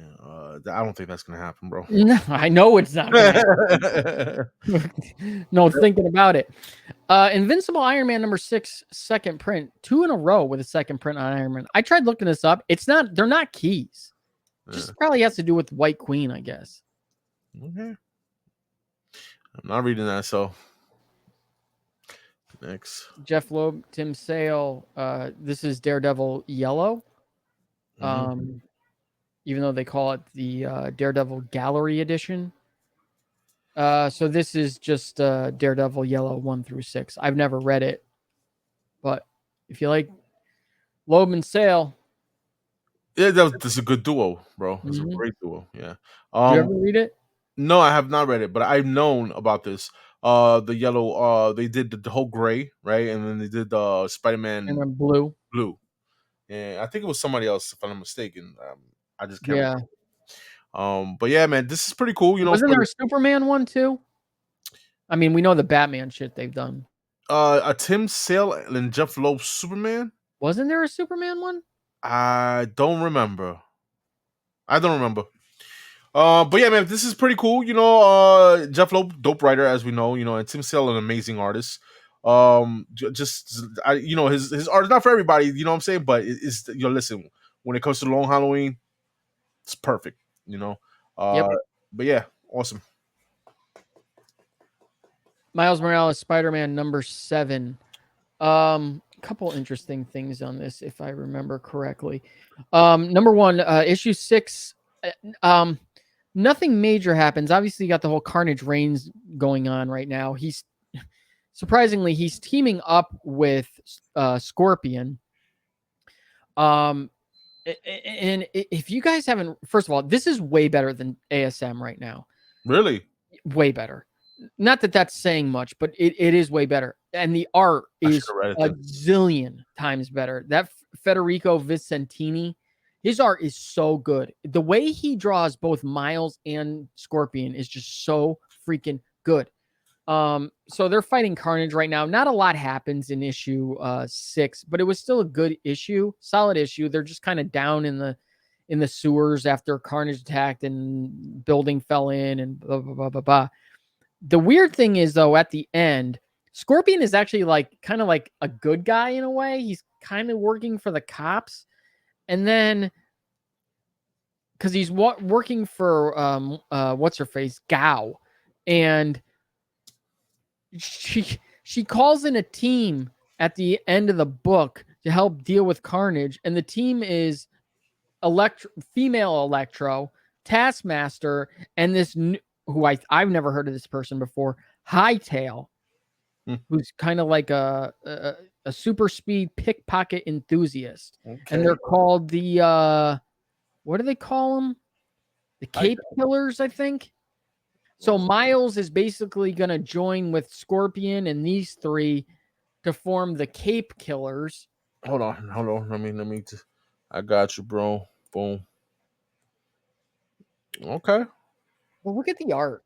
I don't think that's gonna happen, bro. No, I know it's not gonna happen. No thinking about it. Invincible Iron Man number 6 second print, 2 in a row with a second print on Iron Man. I tried looking this up. They're not keys. Just probably has to do with White Queen, I guess. Okay. I'm not reading that, so next. Jeff Loeb, Tim Sale. This is Daredevil Yellow. Even though they call it the Daredevil Gallery Edition. So this is just Daredevil Yellow 1 through 6. I've never read it, but if you like Loeb and Sale, yeah, that's a good duo, bro. It's a great duo. Yeah. Did you ever read it? No, I have not read it, but I've known about this. The yellow. They did the whole gray, right, and then they did the Spider-Man And then blue. And I think it was somebody else, if I'm not mistaken. I just can't. Yeah. Remember. But yeah, man, this is pretty cool. You know, wasn't there a Superman one too? I mean, we know the Batman shit they've done. A Tim Sale and Jeff Loeb Superman. Wasn't there a Superman one? I don't remember. But yeah, man, this is pretty cool. You know, Jeff Loeb, dope writer, as we know. You know, and Tim Sale, an amazing artist. You know, his art is not for everybody. You know what I'm saying? But it's you know, listen, when it comes to Long Halloween, it's perfect. You know. Yep. But yeah, awesome. Miles Morales, Spider-Man number 7. Couple interesting things on this, if I remember correctly. Number 1, issue 6. Nothing major happens. Obviously, you got the whole Carnage Reigns going on right now. He's teaming up with Scorpion. And if you guys haven't, first of all, this is way better than ASM right now. Really? Way better. Not that that's saying much, but it is way better. And the art is a zillion times better. That Federico Vicentini, his art is so good. The way he draws both Miles and Scorpion is just so freaking good. So they're fighting Carnage right now. Not a lot happens in issue 6, but it was still a good issue, solid issue. They're just kind of down in the sewers after Carnage attacked and building fell in and blah, blah, blah, blah, blah. The weird thing is, though, at the end, Scorpion is actually kind of like a good guy in a way. He's kind of working for the cops. And then, because he's working for, what's her face? Gao. And she calls in a team at the end of the book to help deal with Carnage. And the team is female Electro, Taskmaster, and this who I've never heard of this person before, Hightail, who's kind of like a super speed pickpocket enthusiast. Okay. And they're called the what do they call them? The Cape Killers, I think. So Miles is basically going to join with Scorpion and these 3 to form the Cape Killers. Hold on. Let me. I got you, bro. Boom. Okay. Well, look at the art.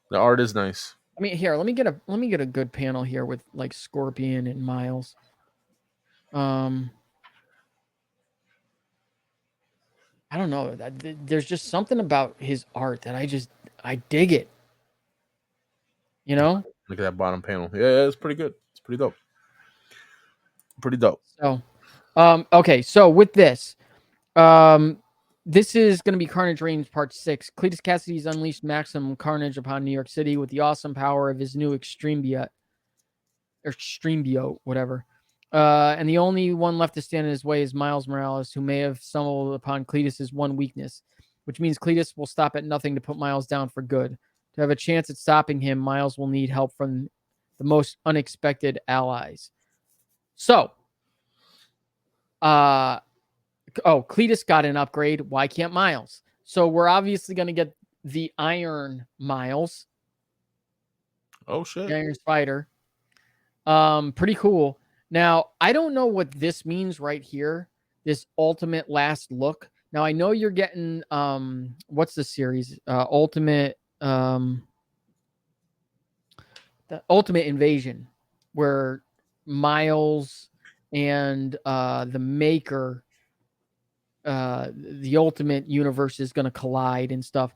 The art is nice. I mean, here, let me get a good panel here with like Scorpion and Miles. I don't know. There's just something about his art that I dig it. You know? Look at that bottom panel. Yeah, it's pretty good. It's pretty dope. So, okay. So with this, this is going to be Carnage Reigns Part 6. Cletus Cassidy's unleashed maximum carnage upon New York City with the awesome power of his new Extreme Bio, whatever. And the only one left to stand in his way is Miles Morales, who may have stumbled upon Cletus's one weakness, which means Cletus will stop at nothing to put Miles down for good. To have a chance at stopping him, Miles will need help from the most unexpected allies. So, Cletus got an upgrade. Why can't Miles? So we're obviously going to get the Iron Miles. Oh shit! The Iron Spider. Pretty cool. Now, I don't know what this means right here. This ultimate last look. Now, I know you're getting what's the series? Ultimate the Ultimate Invasion, where Miles and the Maker, the Ultimate Universe is going to collide and stuff.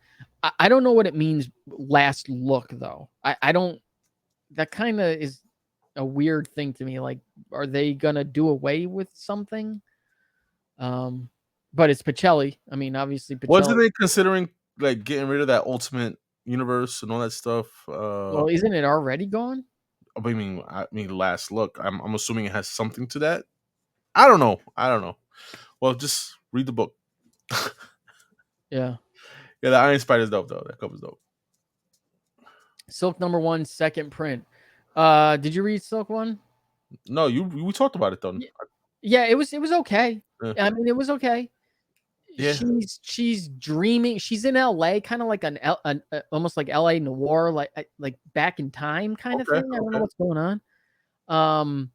I don't know what it means. Last look, though. I don't. That kind of is a weird thing to me. Like, are they gonna do away with something? But it's Pacelli. I mean, obviously Pacelli. Wasn't they considering like getting rid of that Ultimate Universe and all that stuff? Well, isn't it already gone? I mean, last look. I'm assuming it has something to that. I don't know. Well, just read the book. Yeah. Yeah, the Iron Spider's dope though. That cover's dope. Silk #1, second print. Did you read Silk 1? No, we talked about it though. Yeah, it was okay. Yeah. I mean, it was okay. Yeah. She's dreaming. She's in LA, kind of like an almost like LA noir, like back in time kind of thing. I don't know what's going on.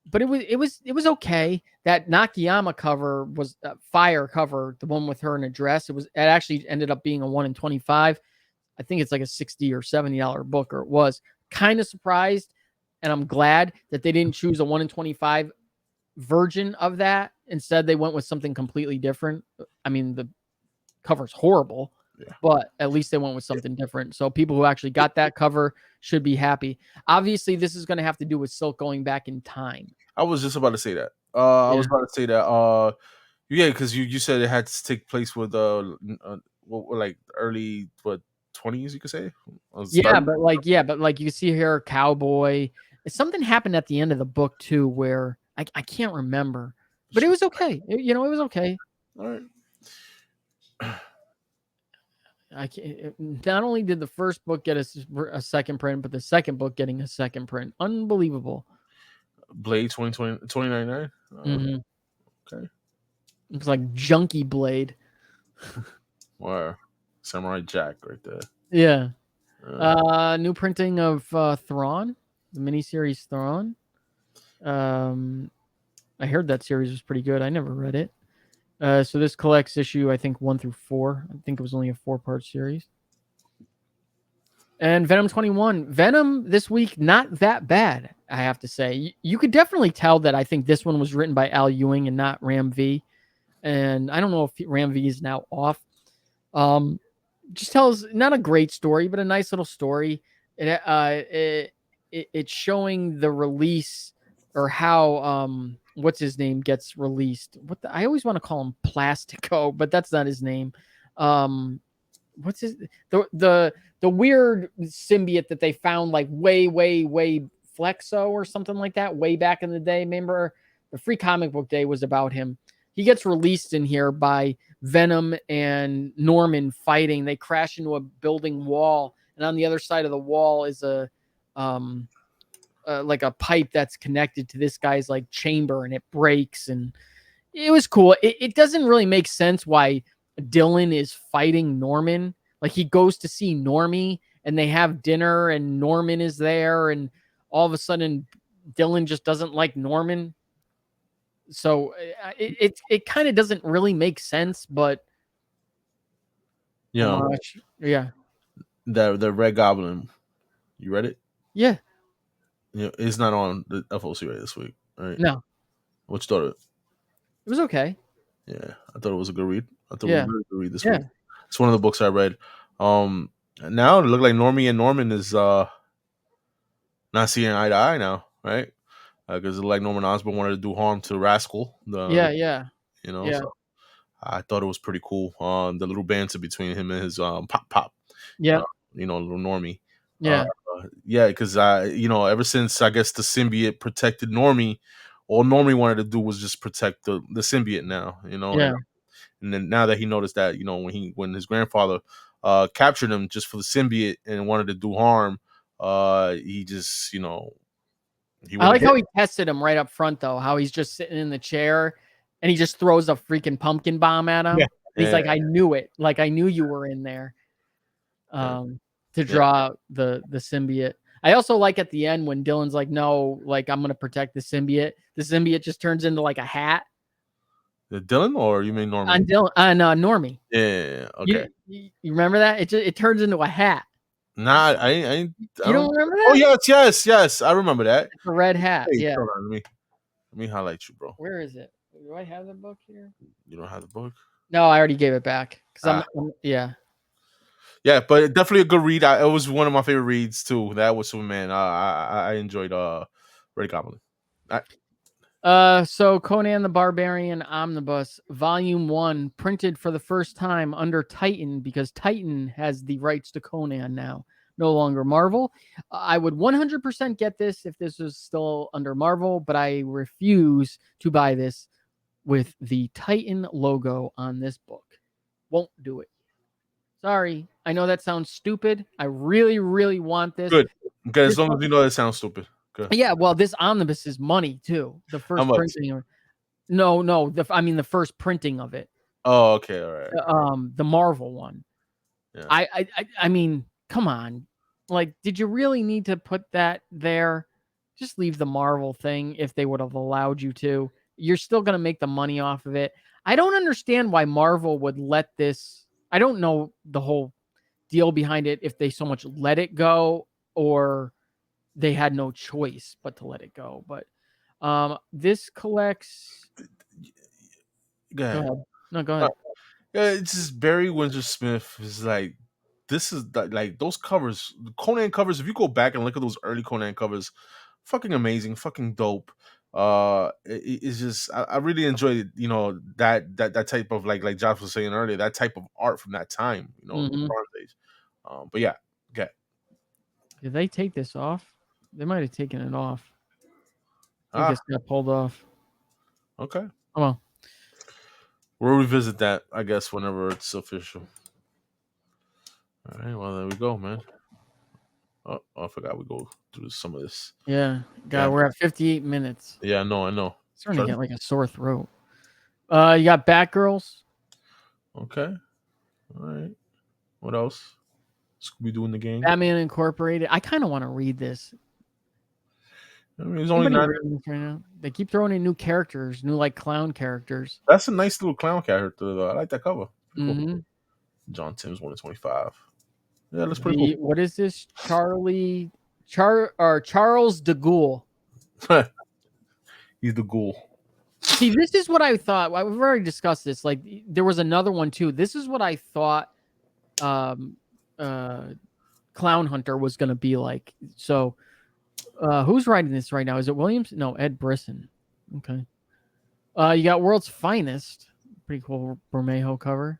But it was okay. That Nakayama cover was fire cover, the one with her in a dress. It actually ended up being a 1 in 25. I think it's like a $60 or $70 book, or it was. Kind of surprised, and I'm glad that they didn't choose a 1 in 25 version of that. Instead, they went with something completely different. I mean, the cover's horrible, but at least they went with something different. So people who actually got that cover should be happy. Obviously, this is going to have to do with Silk going back in time. I was just about to say that. I was about to say that. Yeah, because you said it had to take place with like early 20s, you could say. Yeah, but like you see here, Cowboy. Something happened at the end of the book too, where I can't remember, but it was okay. It was okay. All right. Not only did the first book get a second print, but the second book getting a second print. Unbelievable. Blade 2099. Mm-hmm. Okay. It's like Junkie Blade. Wow. Samurai Jack right there. Yeah. New printing of Thrawn, the miniseries Thrawn. I heard that series was pretty good. I never read it. So this collects issue, I think, 1 through 4. I think it was only a 4-part series. And Venom 21. Venom this week, not that bad, I have to say. You could definitely tell that I think this one was written by Al Ewing and not Ram V. And I don't know if Ram V is now off. Just tells not a great story, but a nice little story. It's showing the release, or how what's his name gets released. I always want to call him Plastico, but that's not his name. What's his the weird symbiote that they found like way Flexo or something like that way back in the day. Remember, the Free Comic Book Day was about him. He gets released in here by Venom and Norman fighting. They crash into a building wall, and on the other side of the wall is a like a pipe that's connected to this guy's like chamber, and it breaks, and it was cool. It doesn't really make sense why Dylan is fighting Norman. Like, he goes to see Normie and they have dinner and Norman is there, and all of a sudden Dylan just doesn't like Norman. So it kind of doesn't really make sense, but yeah. The Red Goblin. You read it? Yeah. It's not on the FOC right this week, right? No. What you thought of it? It was okay. Yeah, I thought it was a good read. I thought it was a really good read this week. It's one of the books I read. Now it looked like Normie and Norman is not seeing eye to eye now, right? Because it looked like Norman Osborn wanted to do harm to Rascal. So I thought it was pretty cool. The little banter between him and his pop. Yeah. Little Normie. Yeah. Because ever since I guess the symbiote protected Normie all Normie wanted to do was just protect the symbiote now, Yeah. and then now that he noticed that, when his grandfather captured him just for the symbiote and wanted to do harm, he just, he I went like ahead. how he tested him right up front, though. How he's just sitting in the chair and he just throws a freaking pumpkin bomb at him. Yeah. And he's Yeah. like, "I knew it. Like I knew you were in there." Yeah. To Yeah. draw out the symbiote. I also like at the end when Dylan's like, "No, like I'm gonna protect the symbiote." The symbiote just turns into like a hat The Dylan, or you mean Normie? on Dylan on Normie. Yeah. Okay. You remember that? It turns into a hat. Nah, I You don't. don't remember Oh, that? yes, I remember that. It's a red hat. Hey, Yeah. hold on, let me highlight you, bro. Where is it? Do I have the book here? You don't have the book. No, I already gave it back because Ah, yeah. yeah, but definitely a good read. It was one of my favorite reads too. That was Superman. I enjoyed Red Goblin. So Conan the Barbarian Omnibus, Volume 1, printed for the first time under Titan because Titan has the rights to Conan now, no longer Marvel. I would 100% get this if this was still under Marvel, but I refuse to buy this with the Titan logo on this book. Won't do it. Sorry. I know that sounds stupid. I really, really want this. Good. Okay, as This long as you know that sounds stupid. Good. Yeah, well, this omnibus is money too. The How first much? printing. No. I mean the first printing of it. Oh, okay, all right. The Marvel one. Yeah. I mean, come on. Like, did you really need to put that there? Just leave the Marvel thing if they would have allowed you to. You're still gonna make the money off of it. I don't understand why Marvel would let this. I don't know the whole deal behind it, if they so much let it go or they had no choice but to let it go. But this collects. Go Go ahead. ahead. No, go ahead. Yeah, it's just Barry Windsor Smith is like, this is like those covers, the Conan covers. If you go back and look at those early Conan covers, fucking amazing, fucking dope. It's just I really enjoyed it. That type of like Josh was saying earlier, that type of art from that time. The Mhm. Bronze Age. But yeah, okay. Did they take this off? They might have taken it off. I think Ah, it's got pulled off. okay. Oh well. We'll revisit that, I guess, whenever it's official. All right. Well, there we go, man. Oh, I forgot we go through some of this. Yeah. God, Yeah. we're at 58 minutes. Yeah, I know. Starting to get like a sore throat. You got Batgirls. Okay. All right. What else? Scooby Doo in the game. Batman Incorporated. I kind of want to read this. I mean, it's only Anybody 9. reading this right now? They keep throwing in new characters, new like clown characters. That's a nice little clown character, though. I like that cover. Pretty Mm-hmm. cool. John Tim's 1 in 25. Yeah, that's pretty cool. What is this? Charles de Gaulle. He's the ghoul. See, this is what I thought. We've already discussed this. Like, there was another one too. This is what I thought Clown Hunter was going to be like. So, who's writing this right now? Is it Williams? No, Ed Brisson. Okay. You got World's Finest. Pretty cool Bermejo cover.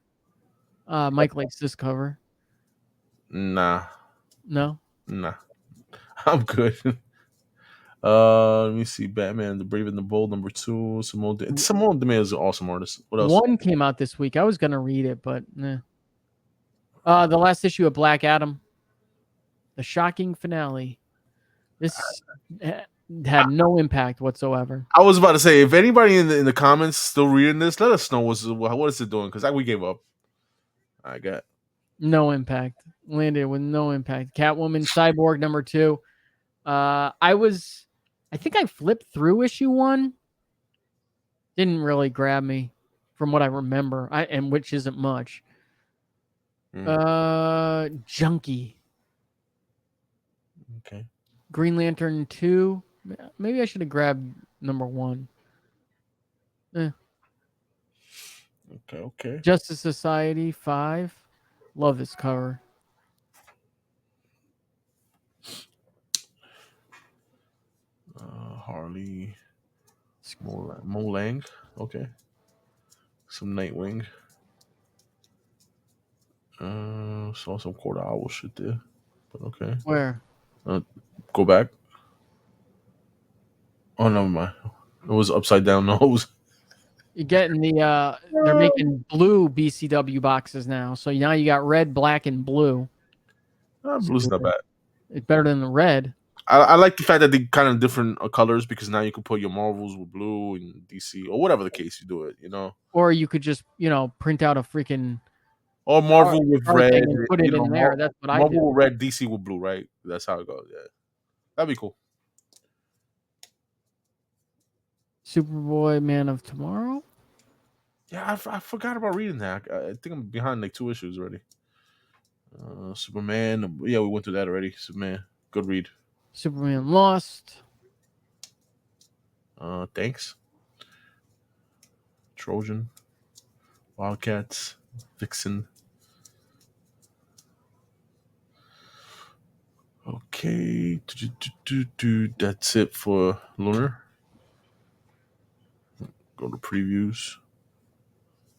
Mike likes this cover. Nah. No? I'm good. Let me see. Batman, the Brave and the Bold, #2. Simone DeMay is an awesome artist. What else? One came out this week. I was going to read it, but nah. The last issue of Black Adam. The shocking finale. This had no impact whatsoever. I was about to say, if anybody in the comments still reading this, let us know what is it doing, because we gave up. I got no impact. Landed with no impact. Catwoman Cyborg #2. I think I flipped through issue 1. Didn't really grab me from what I remember. And which isn't much. Junkie. Okay. Green Lantern 2. Maybe I should have grabbed #1. Okay. Justice Society 5. Love this cover. Harley Molang. Okay. Some Nightwing. Saw some Quarter Owl shit there. But okay. Where? Go back. Oh, never mind. It was upside down nose. You're getting they're making blue BCW boxes now. So now you got red, black, and blue. Blue's not bad. It's better than the red. I like the fact that they kind of different colors because now you can put your Marvels with blue and DC or whatever the case you do it, you know. Or you could just, print out a freaking Or Marvel with card red, thing and put it in there. That's what I Marvel do. with red, DC with blue, right? That's how it goes. Yeah, that'd be cool. Superboy, Man of Tomorrow. Yeah, I forgot about reading that. I think I'm behind like 2 issues already. Superman. Yeah, we went through that already. Superman, good read. Superman Lost. Thanks. Trojan, Wildcats, Vixen. Okay, that's it for Lunar. Go to previews.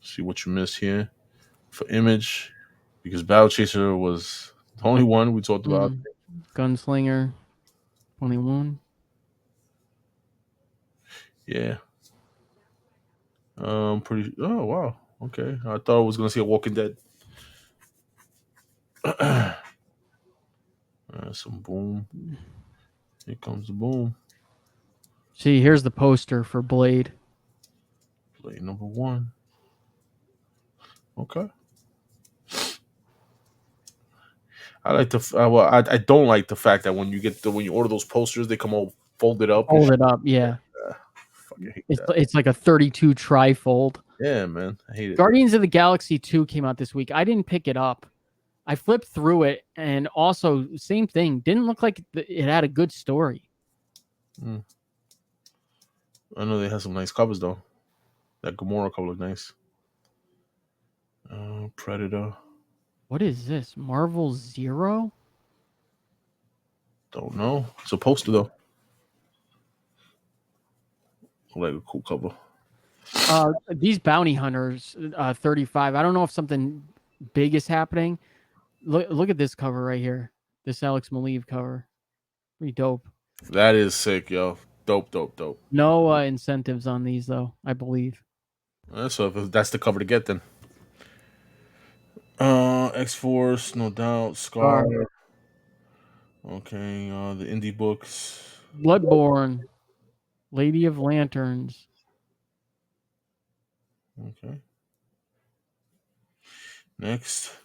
See what you missed here for Image, because Battle Chaser was the only one we talked about. Gunslinger 21. Yeah. Pretty. Oh wow. Okay. I thought I was gonna see a Walking Dead. Some boom. Here comes the boom. See, here's the poster for Blade. Blade number 1. Okay. I like the. Well, I don't like the fact that when you order those posters, they come all folded up. Folded up, yeah. Fucking hate It's that. it's like a 32 trifold. Yeah, man, I hate it. Guardians of the Galaxy 2 came out this week. I didn't pick it up. I flipped through it, and also same thing. Didn't look like it had a good story. I know they have some nice covers though. That Gamora cover looked nice. Predator. What is this? Marvel Zero? Don't know. It's a poster though. Like a cool cover. These bounty hunters, 35. I don't know if something big is happening. Look at this cover right here. This Alex Maleev cover. Pretty dope. That is sick, yo. Dope. No incentives on these though, I believe. So if that's the cover to get, then X-Force, no doubt. Scar. Okay. The indie books. Bloodborne. Lady of Lanterns. Okay. Next.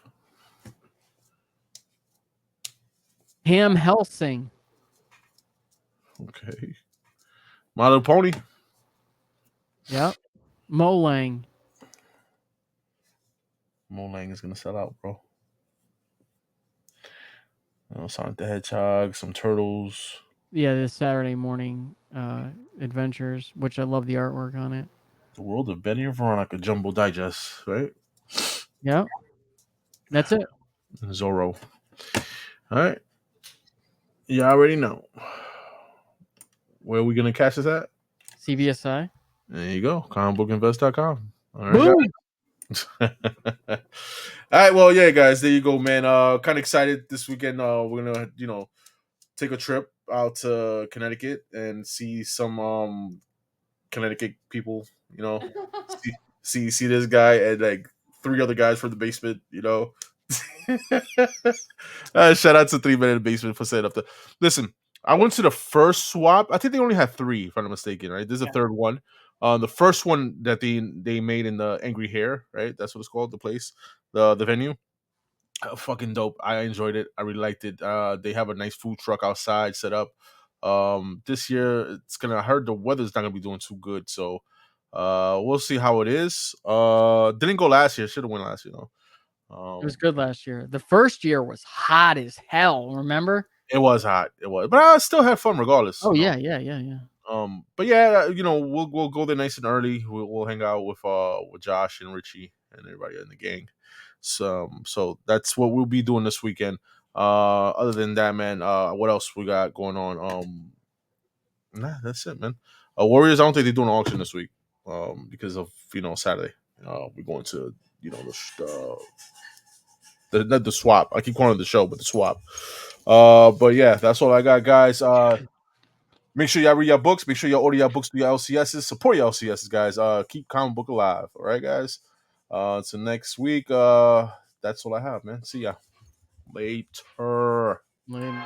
Ham Helsing. Okay. My Little Pony. Yep. Molang. Molang is gonna sell out, bro. Sonic the Hedgehog, some turtles. Yeah, this Saturday morning adventures, which I love the artwork on it. The World of Betty and Veronica Jumbo Digest, right? Yep. That's it. Zorro. All right. You already know. Where are we gonna catch this at? CBSI. There you go. comicbookinvest.com. All right. All right. Well, yeah, guys. There you go, man. Kind of excited this weekend. We're gonna, take a trip out to Connecticut and see some Connecticut people. See this guy and like 3 other guys from the basement. Shout out to 3 Men in the Basement for setting up the. Listen, I went to the first swap. I think they only had 3, if I'm not mistaken. Right, this is the third one. The first one that they made in the Angry Hair, right? That's what it's called. The place, the venue. Fucking dope. I enjoyed it. I really liked it. They have a nice food truck outside set up. This year I heard the weather's not gonna be doing too good, so we'll see how it is. Didn't go last year. Should have went last year though. It was good last year. The first year was hot as hell. Remember? It was hot. It was, but I still had fun regardless. Oh yeah. But yeah, we'll go there nice and early. We'll hang out with Josh and Richie and everybody in the gang. So that's what we'll be doing this weekend. Other than that, man, what else we got going on? Nah, that's it, man. Warriors, I don't think they're doing an auction this week. Because of Saturday. We're going to not the swap. I keep calling it the show, but the swap. But yeah, that's all I got, guys. Make sure y'all read your books. Make sure y'all order your books through your LCSs. Support your LCSs, guys. Keep comic book alive. All right, guys. Until next week. That's all I have, man. See ya later. Later.